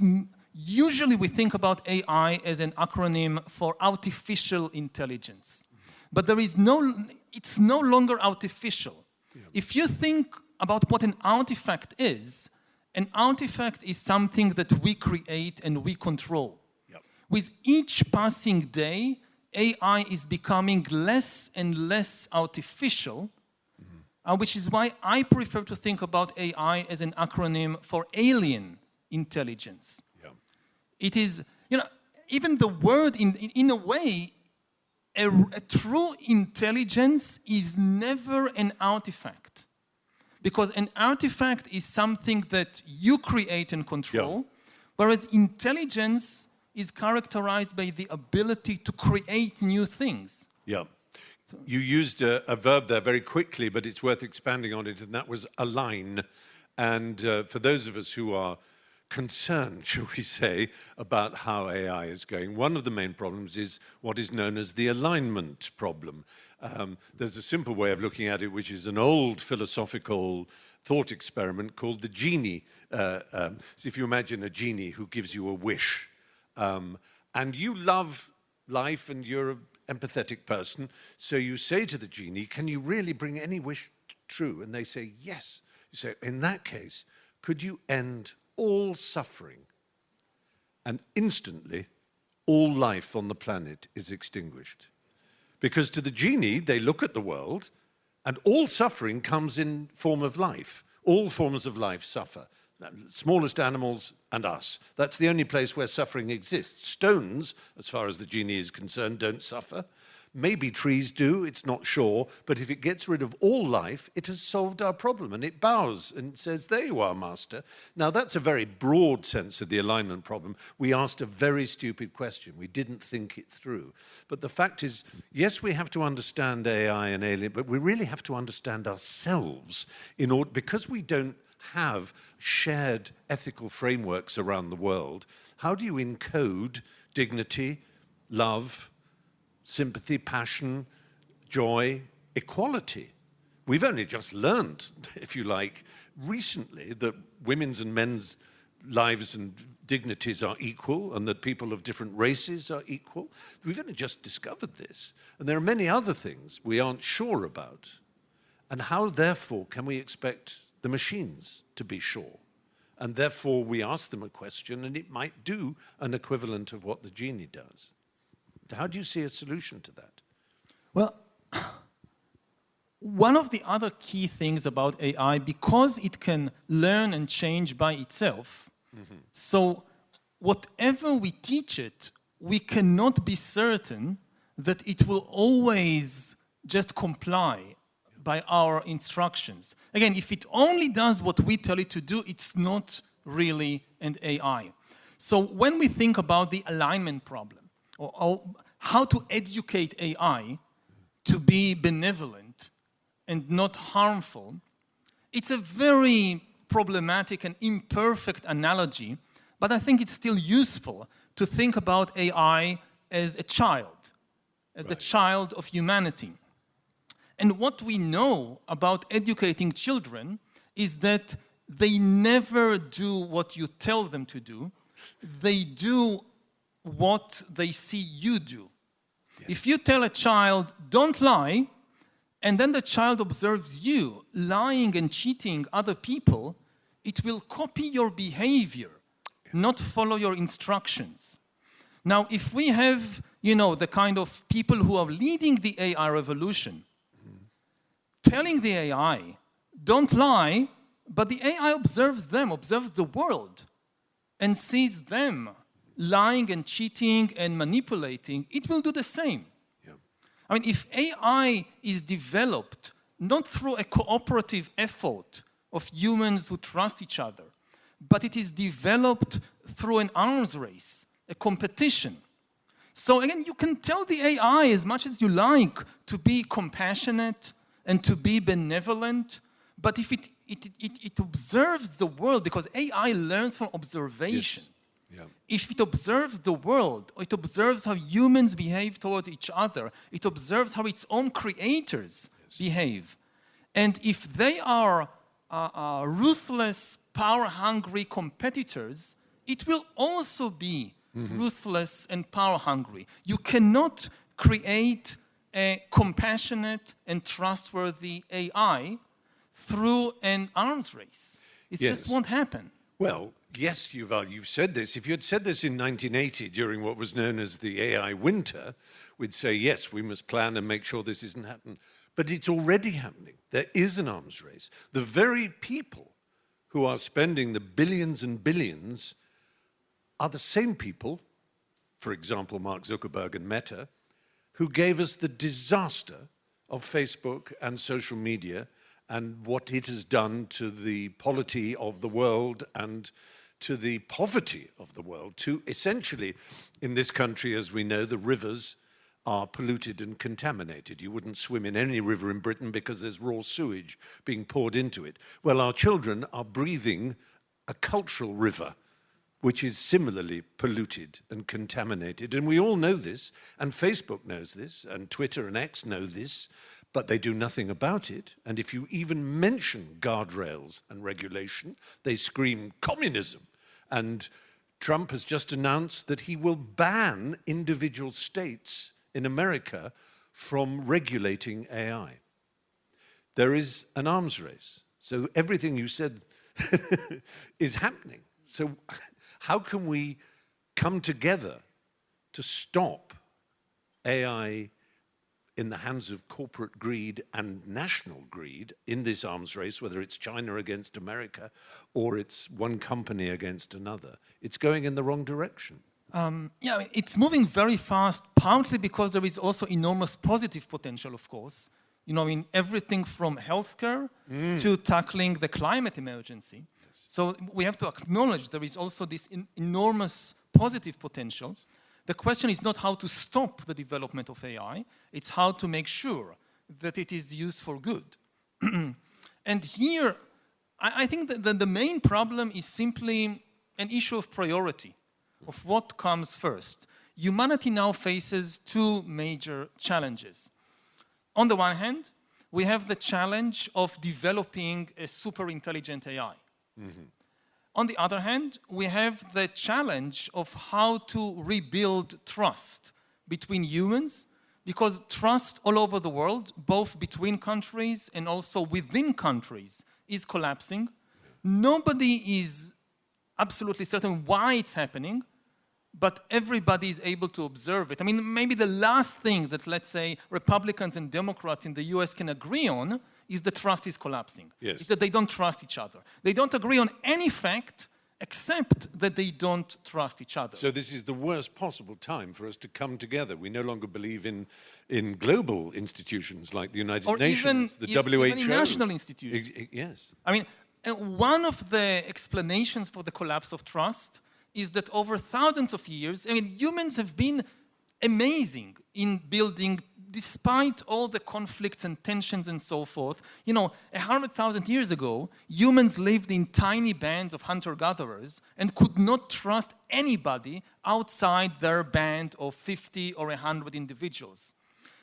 usually we think about AI as an acronym for artificial intelligence. But it's no longer artificial. Yeah. If you think about what an artifact is something that we create and we control. Yep. With each passing day, AI is becoming less and less artificial, which is why I prefer to think about AI as an acronym for alien intelligence. Yeah. It is, even the word, in a way, a true intelligence is never an artifact. Because an artifact is something that you create and control, whereas intelligence is characterized by the ability to create new things. Yeah. You used a verb there very quickly, but it's worth expanding on it, and that was align. And for those of us who are concerned, shall we say, about how AI is going, one of the main problems is what is known as the alignment problem. There's a simple way of looking at it, which is an old philosophical thought experiment called the genie. So if you imagine a genie who gives you a wish, and you love life and you're an empathetic person, so you say to the genie, can you really bring any wish true? And they say, yes. You say, in that case, could you end all suffering? And instantly, all life on the planet is extinguished. Because to the genie, they look at the world, and all suffering comes in form of life. All forms of life suffer. Smallest animals and us. That's the only place where suffering exists. Stones, as far as the genie is concerned, don't suffer. Maybe trees do, it's not sure, but if it gets rid of all life, it has solved our problem, and it bows and says, there you are, master. Now, that's a very broad sense of the alignment problem. We asked a very stupid question. We didn't think it through. But the fact is, yes, we have to understand AI and alien, but we really have to understand ourselves in order, because we don't have shared ethical frameworks around the world. How do you encode dignity, love, sympathy, passion, joy, equality? We've only just learned, if you like, recently that women's and men's lives and dignities are equal and that people of different races are equal. We've only just discovered this. And there are many other things we aren't sure about. And how, therefore, can we expect the machines to be sure? And therefore, we ask them a question, and it might do an equivalent of what the genie does. How do you see a solution to that? Well, one of the other key things about AI, because it can learn and change by itself, so whatever we teach it, we cannot be certain that it will always just comply by our instructions. Again, if it only does what we tell it to do, it's not really an AI. So when we think about the alignment problem, or how to educate AI to be benevolent and not harmful, it's a very problematic and imperfect analogy, but I think it's still useful to think about AI as a child, as the child of humanity. And what we know about educating children is that they never do what you tell them to do. They do what they see you do. Yeah. If you tell a child, don't lie, and then the child observes you lying and cheating other people, it will copy your behavior, not follow your instructions. Now, if we have, the kind of people who are leading the AI revolution, telling the AI, don't lie, but the AI observes them, observes the world, and sees them lying and cheating and manipulating, it will do the same. Yeah. I mean, if AI is developed not through a cooperative effort of humans who trust each other, but it is developed through an arms race, a competition. So again, you can tell the AI as much as you like to be compassionate and to be benevolent, but if it it observes the world, because AI learns from observation. Yes. Yeah. If it observes the world, it observes how humans behave towards each other, it observes how its own creators behave. And if they are ruthless, power-hungry competitors, it will also be ruthless and power-hungry. You cannot create a compassionate and trustworthy AI through an arms race. It just won't happen. Well, yes, Yuval, you've said this. If you had said this in 1980 during what was known as the AI winter, we'd say, yes, we must plan and make sure this isn't happening. But it's already happening. There is an arms race. The very people who are spending the billions and billions are the same people, for example, Mark Zuckerberg and Meta, who gave us the disaster of Facebook and social media and what it has done to the polity of the world and to the poverty of the world, to essentially, in this country, as we know, the rivers are polluted and contaminated. You wouldn't swim in any river in Britain because there's raw sewage being poured into it. Well, our children are breathing a cultural river which is similarly polluted and contaminated. And we all know this, and Facebook knows this, and Twitter and X know this, but they do nothing about it. And if you even mention guardrails and regulation, they scream communism. And Trump has just announced that he will ban individual states in America from regulating AI. There is an arms race. So everything you said is happening. So how can we come together to stop AI in the hands of corporate greed and national greed in this arms race, whether it's China against America or it's one company against another? It's going in the wrong direction. Yeah, it's moving very fast, partly because there is also enormous positive potential, of course. You know, in everything from healthcare to tackling the climate emergency. So we have to acknowledge there is also this enormous positive potential. The question is not how to stop the development of AI, it's how to make sure that it is used for good. And here, I think that the main problem is simply an issue of priority, of what comes first. Humanity now faces two major challenges. On the one hand, we have the challenge of developing a super intelligent AI. On the other hand, we have the challenge of how to rebuild trust between humans, because trust all over the world, both between countries and also within countries, is collapsing. Nobody is absolutely certain why it's happening, but everybody is able to observe it. I mean, maybe the last thing that, let's say, Republicans and Democrats in the US can agree on is that trust is collapsing. Yes. It's that they don't trust each other. They don't agree on any fact except that they don't trust each other. So this is the worst possible time for us to come together. We no longer believe in global institutions like the United Nations, the WHO. Even in national institutions. Yes. I mean, one of the explanations for the collapse of trust is that over thousands of years, I mean, humans have been amazing in building, despite all the conflicts and tensions and so forth. You know, 100,000 years ago, humans lived in tiny bands of hunter-gatherers and could not trust anybody outside their band of 50 or 100 individuals.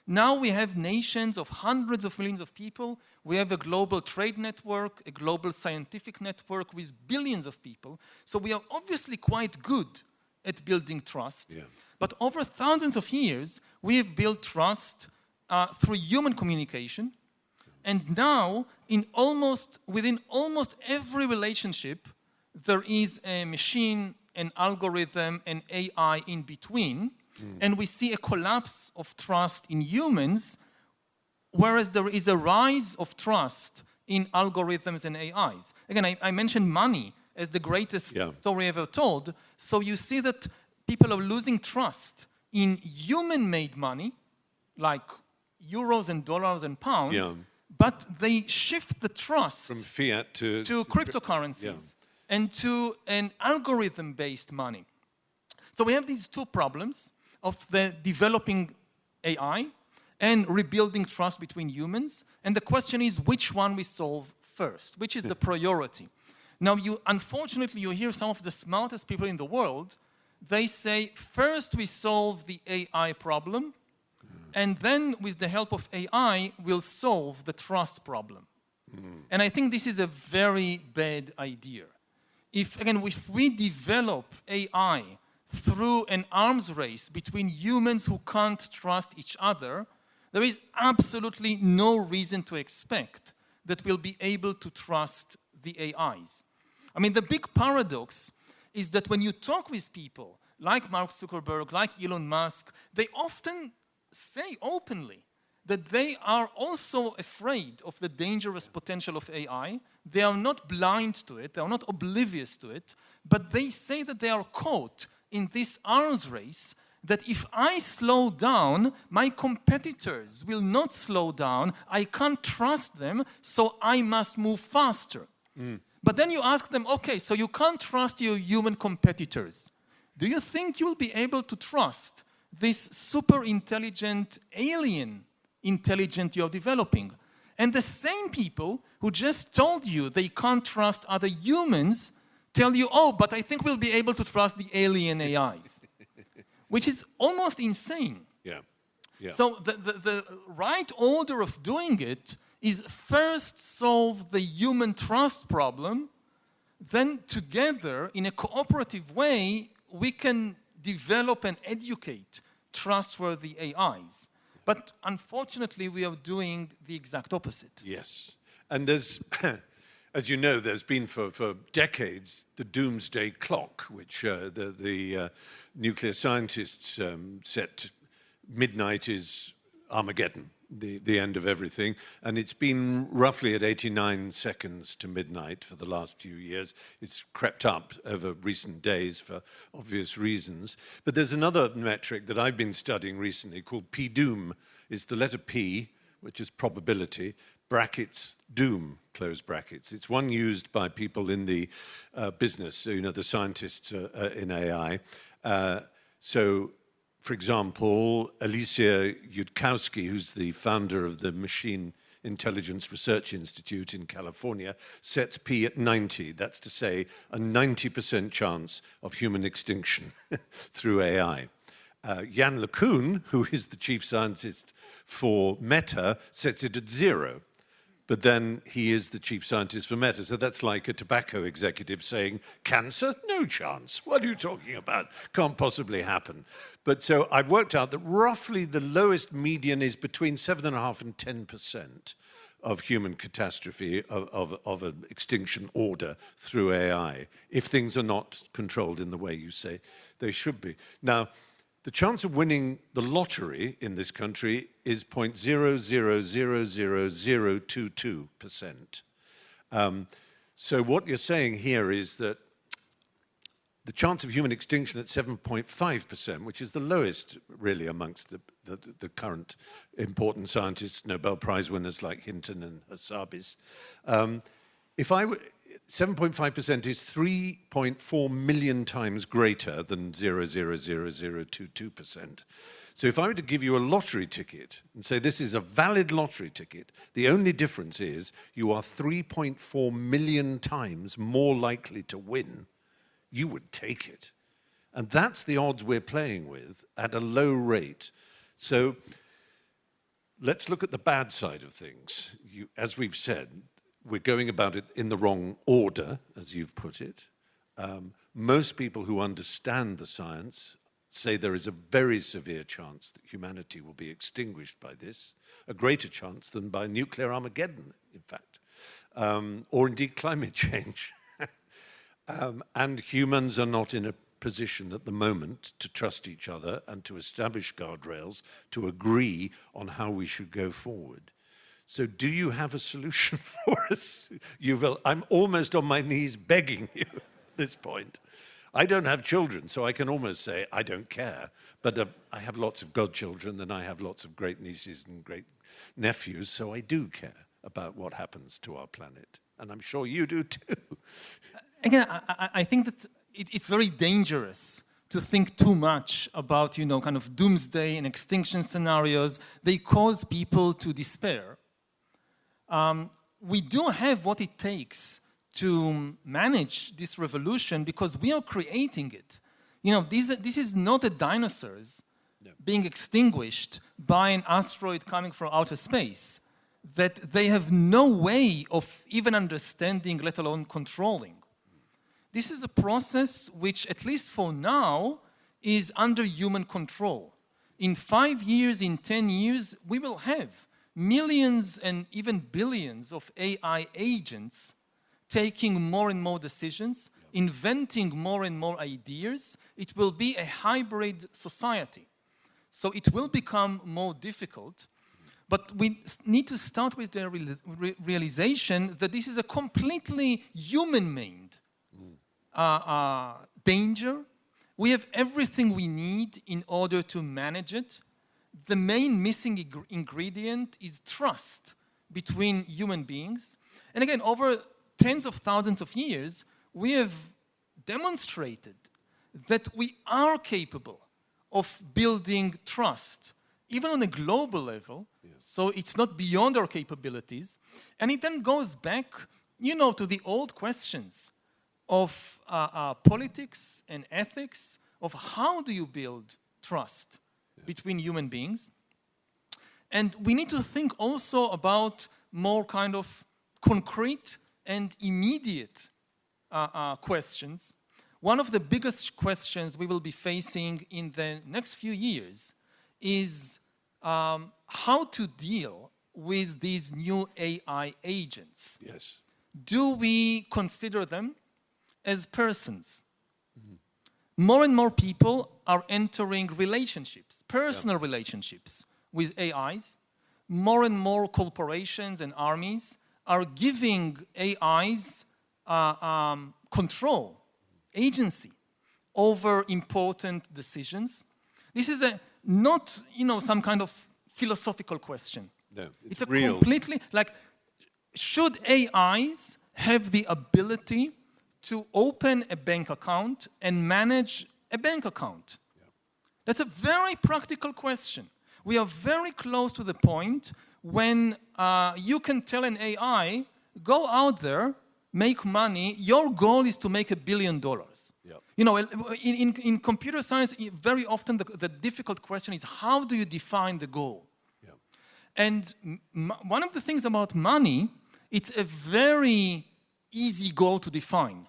Now we have nations of hundreds of millions of people. We have a global trade network, a global scientific network with billions of people. So we are obviously quite good at building trust. Yeah. But over thousands of years, we have built trust through human communication. And now, within almost every relationship, there is a machine, an algorithm, an AI in between. And we see a collapse of trust in humans, whereas there is a rise of trust in algorithms and AIs. Again, I mentioned money as the greatest story ever told. So you see that people are losing trust in human-made money, like euros and dollars and pounds, but they shift the trust from fiat to cryptocurrencies and to an algorithm-based money. So we have these two problems of the developing AI and rebuilding trust between humans. And the question is which one we solve first, which is the priority. Now, unfortunately, you hear some of the smartest people in the world, they say, first we solve the AI problem, and then with the help of AI, we'll solve the trust problem. And I think this is a very bad idea. If we develop AI through an arms race between humans who can't trust each other, there is absolutely no reason to expect that we'll be able to trust the AIs. I mean, the big paradox is that when you talk with people like Mark Zuckerberg, like Elon Musk, they often say openly that they are also afraid of the dangerous potential of AI. They are not blind to it, they are not oblivious to it, but they say that they are caught in this arms race, that if I slow down, my competitors will not slow down, I can't trust them, so I must move faster. But then you ask them, okay, so you can't trust your human competitors. Do you think you'll be able to trust this super intelligent alien intelligent you're developing? And the same people who just told you they can't trust other humans tell you, oh, but I think we'll be able to trust the alien AIs, which is almost insane. Yeah. Yeah. So the right order of doing it is first solve the human trust problem, then together, in a cooperative way, we can develop and educate trustworthy AIs. But unfortunately, we are doing the exact opposite. Yes. And there's, as you know, there's been for decades the doomsday clock, which the nuclear scientists set midnight is Armageddon, the end of everything. And it's been roughly at 89 seconds to midnight for the last few years. It's crept up over recent days for obvious reasons. But there's another metric that I've been studying recently called P-doom. It's the letter P, which is probability, brackets, doom, close brackets. It's one used by people in the business, you know, the scientists in AI. So, for example, Alicia Yudkowsky, who's the founder of the Machine Intelligence Research Institute in California, sets P at 90. That's to say, a 90% chance of human extinction through AI. Jan LeCun, who is the chief scientist for Meta, sets it at 0. But then he is the chief scientist for Meta. So that's like a tobacco executive saying, cancer? No chance. What are you talking about? Can't possibly happen. But so I've worked out that roughly the lowest median is between 7.5% and 10% of human catastrophe of an extinction order through AI, if things are not controlled in the way you say they should be. Now, the chance of winning the lottery in this country is 0.0000022%. So what you're saying here is that the chance of human extinction at 7.5%, which is the lowest really amongst the current important scientists, Nobel Prize winners like Hinton and Hassabis, 7.5% is 3.4 million times greater than 0.00022%. So if I were to give you a lottery ticket and say this is a valid lottery ticket, the only difference is you are 3.4 million times more likely to win, you would take it. And that's the odds we're playing with at a low rate. So let's look at the bad side of things. As we've said, we're going about it in the wrong order, as you've put it. Most people who understand the science say there is a very severe chance that humanity will be extinguished by this, a greater chance than by nuclear Armageddon, in fact, or indeed climate change. And humans are not in a position at the moment to trust each other and to establish guardrails, to agree on how we should go forward. So do you have a solution for us, Yuval? I'm almost on my knees begging you at this point. I don't have children, so I can almost say I don't care. But I have lots of godchildren, and I have lots of great nieces and great nephews, so I do care about what happens to our planet. And I'm sure you do too. Again, I think that it's very dangerous to think too much about, you know, kind of doomsday and extinction scenarios. They cause people to despair. we do have what it takes to manage this revolution because we are creating it. You know, this is not the dinosaurs being extinguished by an asteroid coming from outer space that they have no way of even understanding, let alone controlling. This is a process which, at least for now, is under human control. In 5 years, in 10 years, we will have millions and even billions of AI agents taking more and more decisions, inventing more and more ideas. It will be a hybrid society. So it will become more difficult, but we need to start with the realization that this is a completely human-made danger. We have everything we need in order to manage it. The main missing ingredient is trust between human beings. And again, over tens of thousands of years, we have demonstrated that we are capable of building trust, even on a global level. So it's not beyond our capabilities. And it then goes back, you know, to the old questions of politics and ethics, of how do you build trust between human beings. And we need to think also about more kind of concrete and immediate questions. One of the biggest questions we will be facing in the next few years is how to deal with these new AI agents. Yes. Do we consider them as persons? More and more people are entering relationships, personal relationships with AIs. More and more corporations and armies are giving AIs control, agency over important decisions. This is not, you know, some kind of philosophical question. No, It's a real. completely, like, should AIs have the ability to open a bank account and manage a bank account? That's a very practical question. We are very close to the point when you can tell an AI, go out there, make money. Your goal is to make $1 billion. You know, in computer science, very often the difficult question is, how do you define the goal? And one of the things about money, it's a very easy goal to define.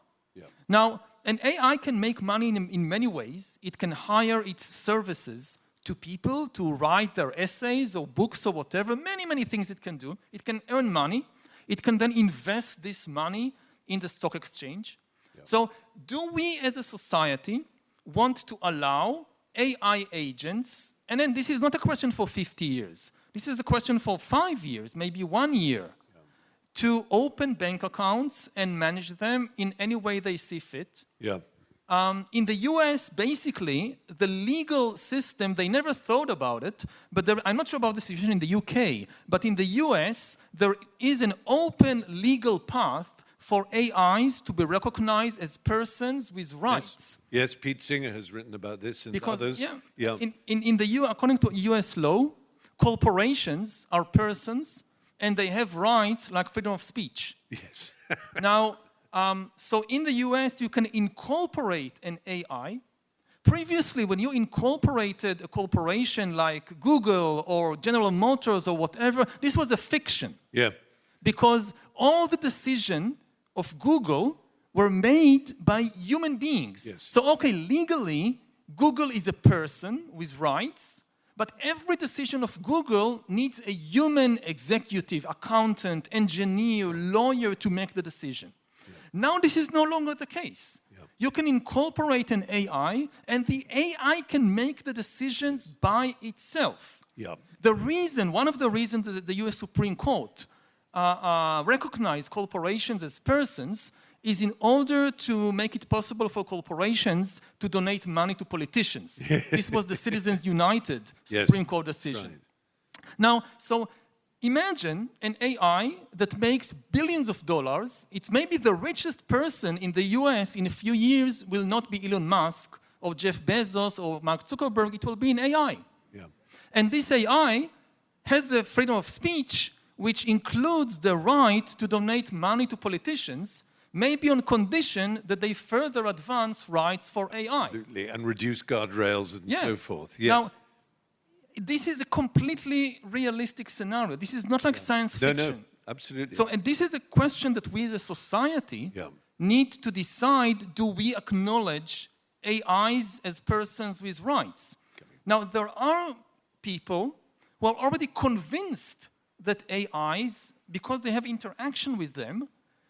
Now, an AI can make money in many ways. It can hire its services to people to write their essays or books or whatever. Many things it can do. It can earn money. It can then invest this money in the stock exchange. So do we as a society want to allow AI agents, and then this is not a question for 50 years. This is a question for 5 years, maybe 1 year, to open bank accounts and manage them in any way they see fit. In the US, basically, the legal system, they never thought about it, but I'm not sure about the situation in the UK, but in the US, there is an open legal path for AIs to be recognized as persons with rights. Yes, Pete Singer has written about this and others. According to US law, corporations are persons and they have rights like freedom of speech. Yes. Now, so in the US, you can incorporate an AI. Previously, when you incorporated a corporation like Google or General Motors or whatever, this was a fiction. Because all the decisions of Google were made by human beings. So, okay, legally, Google is a person with rights, but every decision of Google needs a human executive, accountant, engineer, lawyer to make the decision. Now this is no longer the case. You can incorporate an AI, and the AI can make the decisions by itself. One of the reasons that the US Supreme Court recognized corporations as persons is in order to make it possible for corporations to donate money to politicians. This was the Citizens United Supreme Court decision. Now, so imagine an AI that makes billions of dollars. It's maybe the richest person in the US in a few years will not be Elon Musk or Jeff Bezos or Mark Zuckerberg. It will be an AI. And this AI has the freedom of speech which includes the right to donate money to politicians, maybe on condition that they further advance rights for AI. Absolutely, and reduce guardrails and so forth. Yes. Now, this is a completely realistic scenario. This is not like science fiction. No, absolutely. So, and this is a question that we as a society need to decide, do we acknowledge AIs as persons with rights? Now, there are people who are already convinced that AIs, because they have interaction with them,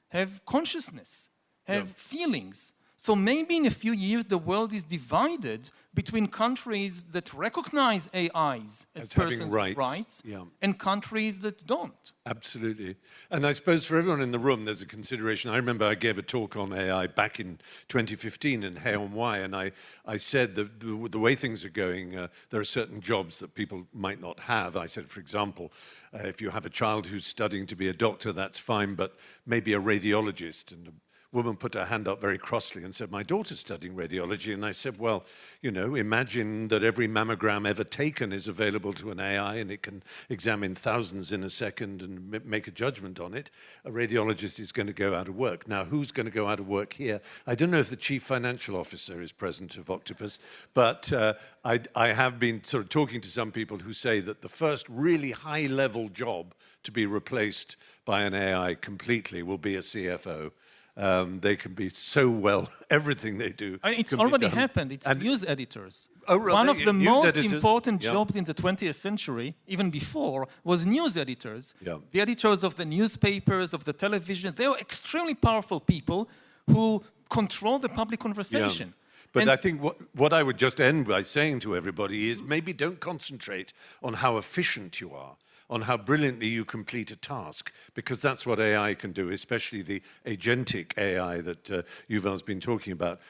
have consciousness, have feelings. So maybe in a few years the world is divided between countries that recognize AIs as persons with rights and countries that don't. Absolutely. And I suppose for everyone in the room there's a consideration. I remember I gave a talk on AI back in 2015 in Haeunwai, and I said that the way things are going, there are certain jobs that people might not have. I said, for example, if you have a child who's studying to be a doctor, that's fine, but maybe a radiologist. And woman put her hand up very crossly and said, my daughter's studying radiology. And I said, well, you know, imagine that every mammogram ever taken is available to an AI and it can examine thousands in a second and make a judgment on it. A radiologist is going to go out of work. Now, who's going to go out of work here? I don't know if the chief financial officer is president of Octopus, but I have been sort of talking to some people who say that the first really high-level job to be replaced by an AI completely will be a CFO. They can be so well, everything they do. It's already happened. It's news editors. Oh, really? One of the most important jobs in the 20th century, even before, was news editors. The editors of the newspapers, of the television, they were extremely powerful people who control the public conversation. But I think what I would just end by saying to everybody is maybe don't concentrate on how efficient you are, on how brilliantly you complete a task, because that's what AI can do, especially the agentic AI that Yuval's been talking about.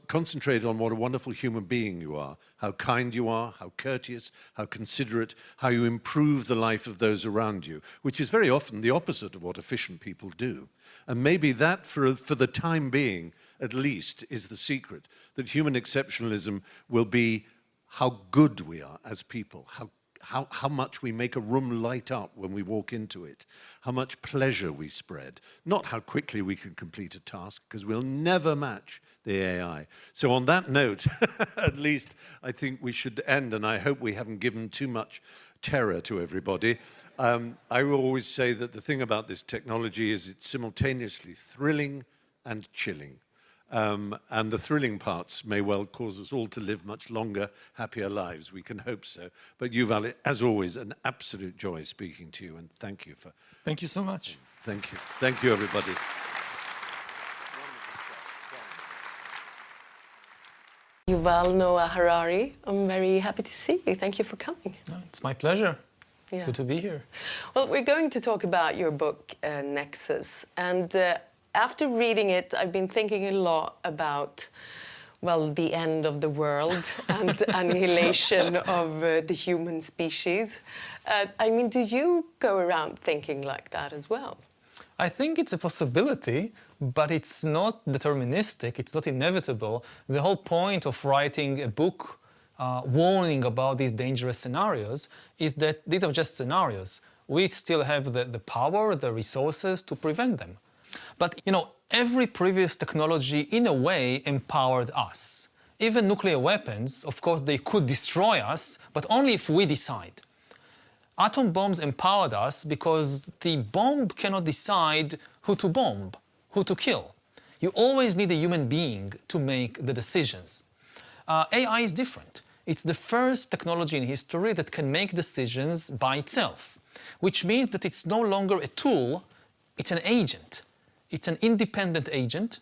Concentrate on what a wonderful human being you are, how kind you are, how courteous, how considerate, how you improve the life of those around you, which is very often the opposite of what efficient people do. And maybe that, for the time being, at least, is the secret, that human exceptionalism will be how good we are as people, how much we make a room light up when we walk into it, how much pleasure we spread, not how quickly we can complete a task, because we'll never match the AI. So on that note, at least I think we should end, and I hope we haven't given too much terror to everybody. I will always say that the thing about this technology is it's simultaneously thrilling and chilling. And the thrilling parts may well cause us all to live much longer, happier lives. We can hope so. But Yuval, as always, an absolute joy speaking to you, and thank you for... Thank you so much. Thank you. Thank you, everybody. Yuval Noah Harari, I'm very happy to see you. Thank you for coming. It's my pleasure. It's good to be here. Well, we're going to talk about your book, Nexus, and after reading it, I've been thinking a lot about, well, the end of the world and annihilation of the human species. I mean, do you go around thinking like that as well? I think it's a possibility, but it's not deterministic, it's not inevitable. The whole point of writing a book warning about these dangerous scenarios is that these are just scenarios. We still have the power, the resources to prevent them. But, you know, every previous technology, in a way, empowered us. Even nuclear weapons, of course, they could destroy us, but only if we decide. Atom bombs empowered us because the bomb cannot decide who to bomb, who to kill. You always need a human being to make the decisions. AI is different. It's the first technology in history that can make decisions by itself, which means that it's no longer a tool, it's an agent. It's an independent agent.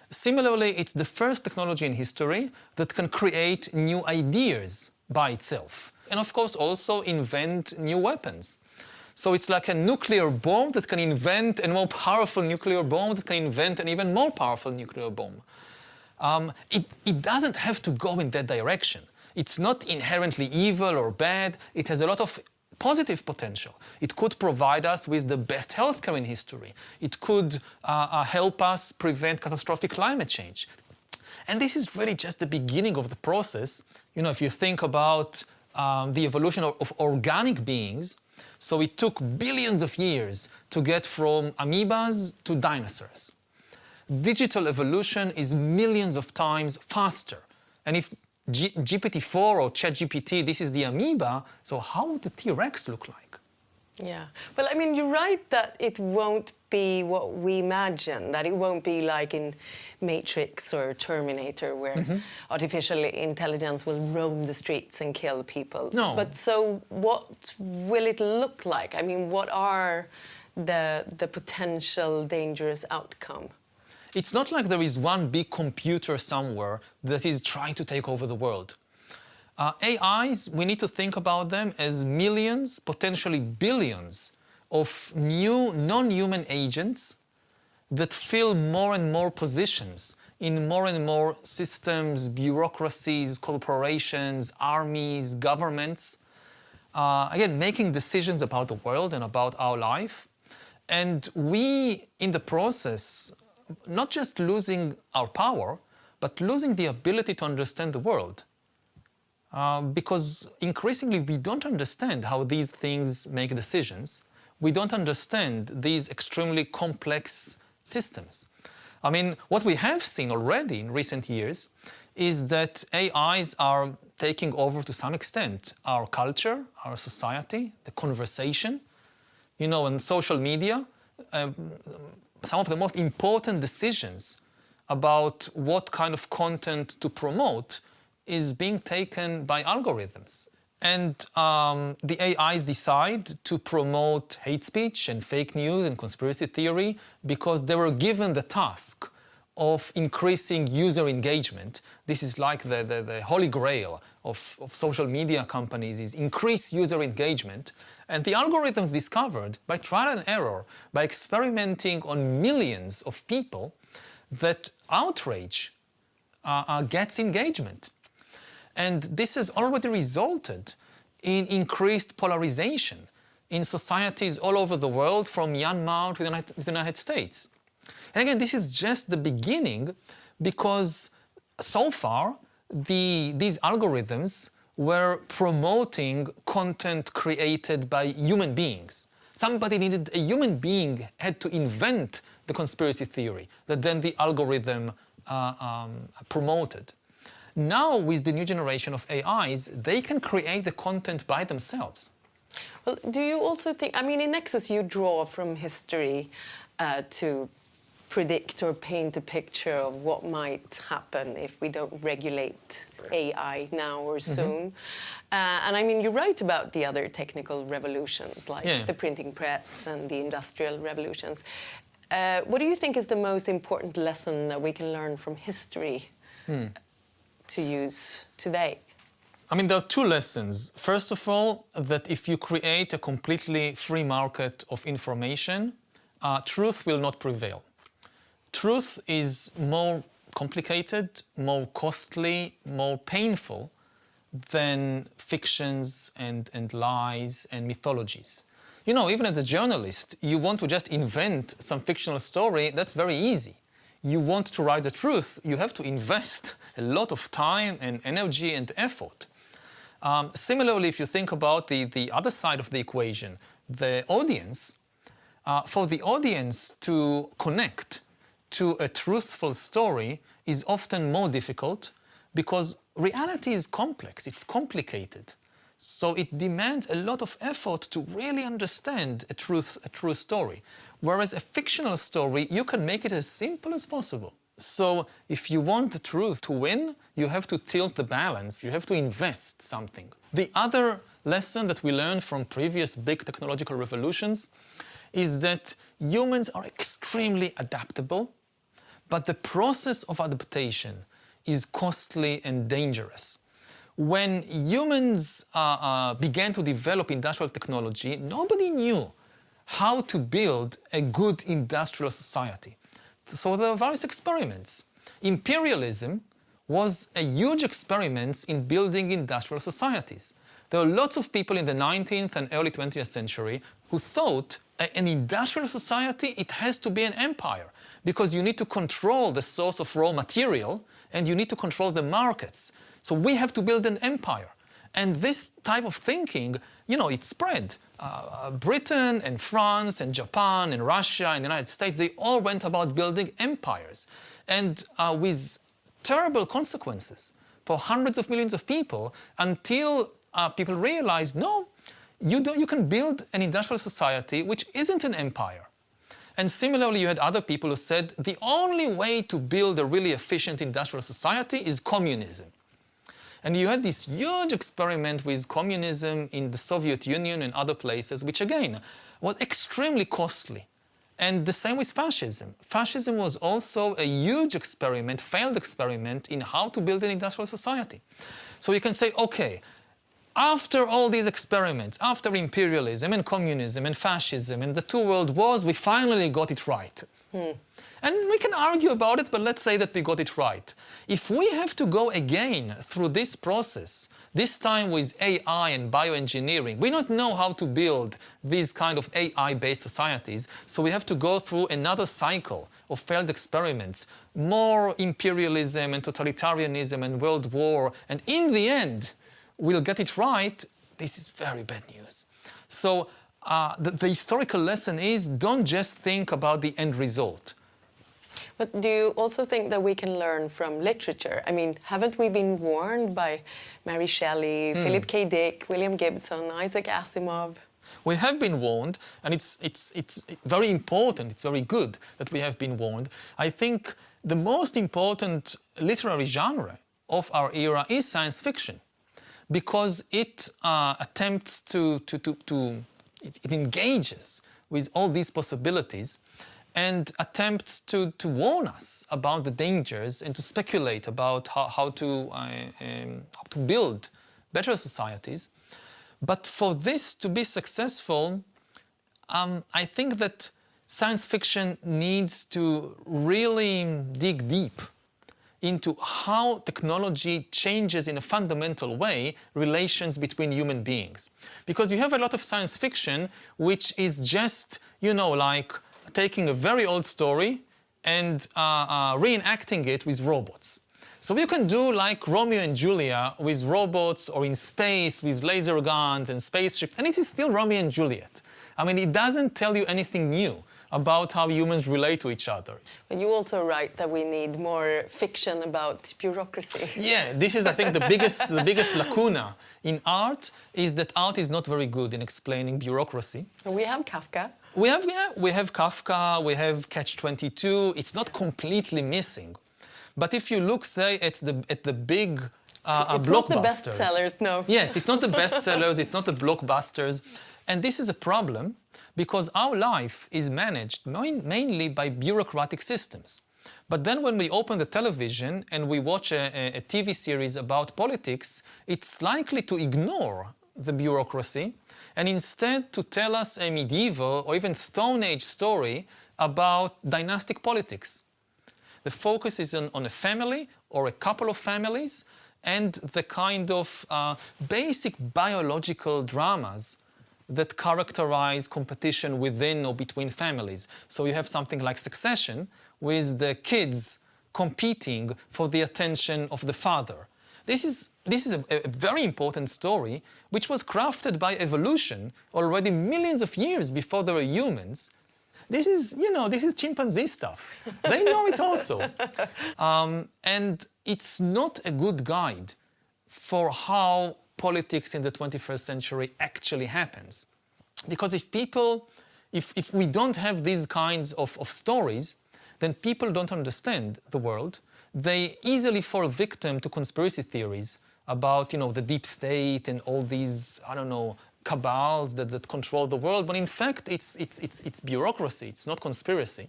Similarly, it's the first technology in history that can create new ideas by itself. And of course, also invent new weapons. So it's like a nuclear bomb that can invent a more powerful nuclear bomb that can invent an even more powerful nuclear bomb. It doesn't have to go in that direction. It's not inherently evil or bad. It has a lot of positive potential. It could provide us with the best healthcare in history. It could help us prevent catastrophic climate change. And this is really just the beginning of the process. You know, if you think about the evolution of organic beings, So it took billions of years to get from amoebas to dinosaurs. Digital evolution is millions of times faster. And if GPT-4 or ChatGPT, this is the amoeba, so how would the T-Rex look like? Yeah. Well, I mean, you're right that it won't be what we imagine, that it won't be like in Matrix or Terminator, where artificial intelligence will roam the streets and kill people. No. But so what will it look like? I mean, what are the potential dangerous outcome? It's not like there is one big computer somewhere that is trying to take over the world. AIs, we need to think about them as millions, potentially billions, of new non-human agents that fill more and more positions in more and more systems, bureaucracies, corporations, armies, governments. Again, making decisions about the world and about our life. And we, in the process, not just losing our power, but losing the ability to understand the world. Because increasingly we don't understand how these things make decisions. We don't understand these extremely complex systems. I mean, what we have seen already in recent years is that AIs are taking over to some extent our culture, our society, the conversation. You know, on social media, some of the most important decisions about what kind of content to promote is being taken by algorithms. And the AIs decide to promote hate speech and fake news and conspiracy theory because they were given the task of increasing user engagement. This is like the holy grail of social media companies, is increase user engagement. And the algorithms discovered, by trial and error, by experimenting on millions of people, that outrage gets engagement. And this has already resulted in increased polarization in societies all over the world, from Myanmar to the United States. And again, this is just the beginning, because so far these algorithms were promoting content created by human beings. Somebody needed, a human being had to invent the conspiracy theory that then the algorithm promoted. Now, with the new generation of AIs, they can create the content by themselves. Well, do you also think, I mean, in Nexus you draw from history to predict or paint a picture of what might happen if we don't regulate AI now or soon. And I mean, you're right about the other technical revolutions, like the printing press and the industrial revolutions. What do you think is the most important lesson that we can learn from history to use today? I mean, there are two lessons. First of all, that if you create a completely free market of information, truth will not prevail. Truth is more complicated, more costly, more painful than fictions and lies and mythologies. You know, even as a journalist, you want to just invent some fictional story, that's very easy. You want to write the truth, you have to invest a lot of time and energy and effort. Similarly, if you think about the other side of the equation, the audience, for the audience to connect to a truthful story is often more difficult because reality is complex, it's complicated. So it demands a lot of effort to really understand a true story. Whereas a fictional story, you can make it as simple as possible. So if you want the truth to win, you have to tilt the balance, you have to invest something. The other lesson that we learned from previous big technological revolutions is that humans are extremely adaptable, but the process of adaptation is costly and dangerous. When humans began to develop industrial technology, nobody knew how to build a good industrial society. So there were various experiments. Imperialism was a huge experiment in building industrial societies. There were lots of people in the 19th and early 20th century who thought an industrial society, it has to be an empire, because you need to control the source of raw material and you need to control the markets. So we have to build an empire. And this type of thinking, it spread. Britain and France and Japan and Russia and the United States, they all went about building empires. And with terrible consequences for hundreds of millions of people until people realized, no, you can build an industrial society which isn't an empire. And similarly, you had other people who said the only way to build a really efficient industrial society is communism. And you had this huge experiment with communism in the Soviet Union and other places, which again was extremely costly. And the same with fascism. Fascism was also a huge experiment, failed experiment, in how to build an industrial society. So you can say, okay, after all these experiments, after imperialism and communism and fascism and the two world wars, we finally got it right. And we can argue about it, but let's say that we got it right. If we have to go again through this process, this time with AI and bioengineering, we don't know how to build these kind of AI-based societies, so we have to go through another cycle of failed experiments, more imperialism and totalitarianism and world war, and in the end, we'll get it right. This is very bad news. So the historical lesson is, don't just think about the end result. But do you also think that we can learn from literature? I mean, haven't we been warned by Mary Shelley, Philip K. Dick, William Gibson, Isaac Asimov? We have been warned, and it's very important, it's very good that we have been warned. I think the most important literary genre of our era is science fiction, because it attempts it engages with all these possibilities and attempts to warn us about the dangers and to speculate about how to build better societies. But for this to be successful, I think that science fiction needs to really dig deep into how technology changes in a fundamental way relations between human beings. Because you have a lot of science fiction which is just, like taking a very old story and reenacting it with robots. So you can do like Romeo and Juliet with robots, or in space with laser guns and spaceships, and it is still Romeo and Juliet. I mean, it doesn't tell you anything new about how humans relate to each other. But you also write that we need more fiction about bureaucracy. Yeah, this is, I think, the biggest lacuna in art, is that art is not very good in explaining bureaucracy. We have Kafka. We have Kafka, we have Catch-22. It's not completely missing. But if you look, say, at the big blockbusters... It's not the bestsellers, no. Yes, it's not the bestsellers, it's not the blockbusters. And this is a problem, because our life is managed mainly by bureaucratic systems. But then when we open the television and we watch a TV series about politics, it's likely to ignore the bureaucracy and instead to tell us a medieval or even Stone Age story about dynastic politics. The focus is on a family or a couple of families and the kind of basic biological dramas that characterize competition within or between families. So you have something like Succession, with the kids competing for the attention of the father. This is a very important story, which was crafted by evolution already millions of years before there were humans. This is chimpanzee stuff. They know it also. And it's not a good guide for how politics in the 21st century actually happens. Because if we don't have these kinds of stories, then people don't understand the world. They easily fall victim to conspiracy theories about, the deep state and all these, cabals that control the world. But in fact, it's bureaucracy, it's not conspiracy.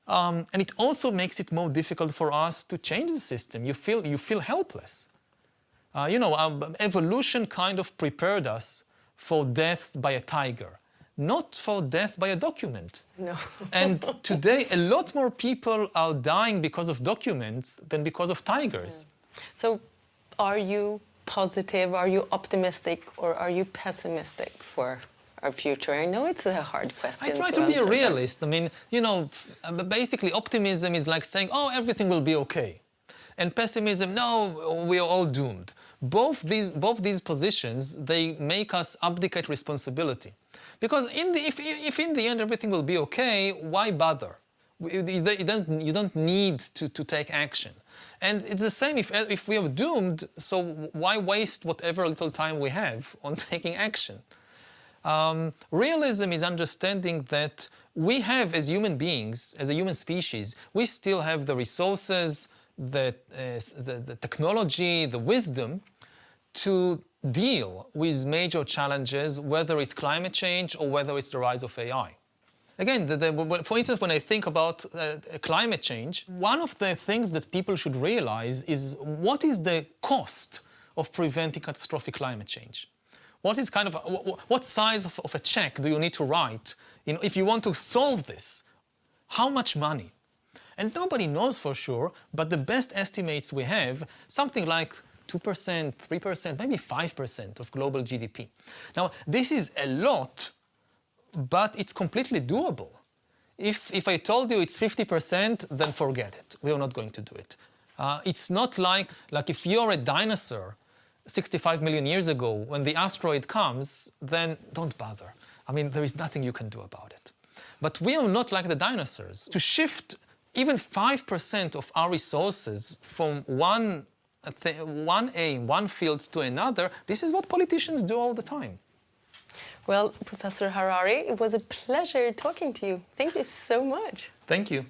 And it also makes it more difficult for us to change the system. You feel helpless. Evolution kind of prepared us for death by a tiger, not for death by a document. No. And today, a lot more people are dying because of documents than because of tigers. Yeah. So, are you positive, are you optimistic, or are you pessimistic for our future? I know it's a hard question. I try to be a realist. I mean, basically optimism is like saying, oh, everything will be okay. and pessimism, no, we are all doomed. Both these positions, they make us abdicate responsibility. Because if in the end everything will be okay, why bother? You don't need to take action. And it's the same if we are doomed, so why waste whatever little time we have on taking action? Realism is understanding that we have, as human beings, as a human species, we still have the resources, the technology, the wisdom to deal with major challenges, whether it's climate change or whether it's the rise of AI. Again, for instance, when I think about climate change, one of the things that people should realize is what is the cost of preventing catastrophic climate change? What size of a check do you need to write if you want to solve this? How much money? And nobody knows for sure, but the best estimates we have, something like 2%, 3%, maybe 5% of global GDP. Now, this is a lot, but it's completely doable. If I told you it's 50%, then forget it. We are not going to do it. It's not like if you're a dinosaur 65 million years ago, when the asteroid comes, then don't bother. I mean, there is nothing you can do about it. But we are not like the dinosaurs. To shift even 5% of our resources from one aim, one field to another, this is what politicians do all the time. Well, Professor Harari, it was a pleasure talking to you. Thank you so much. Thank you.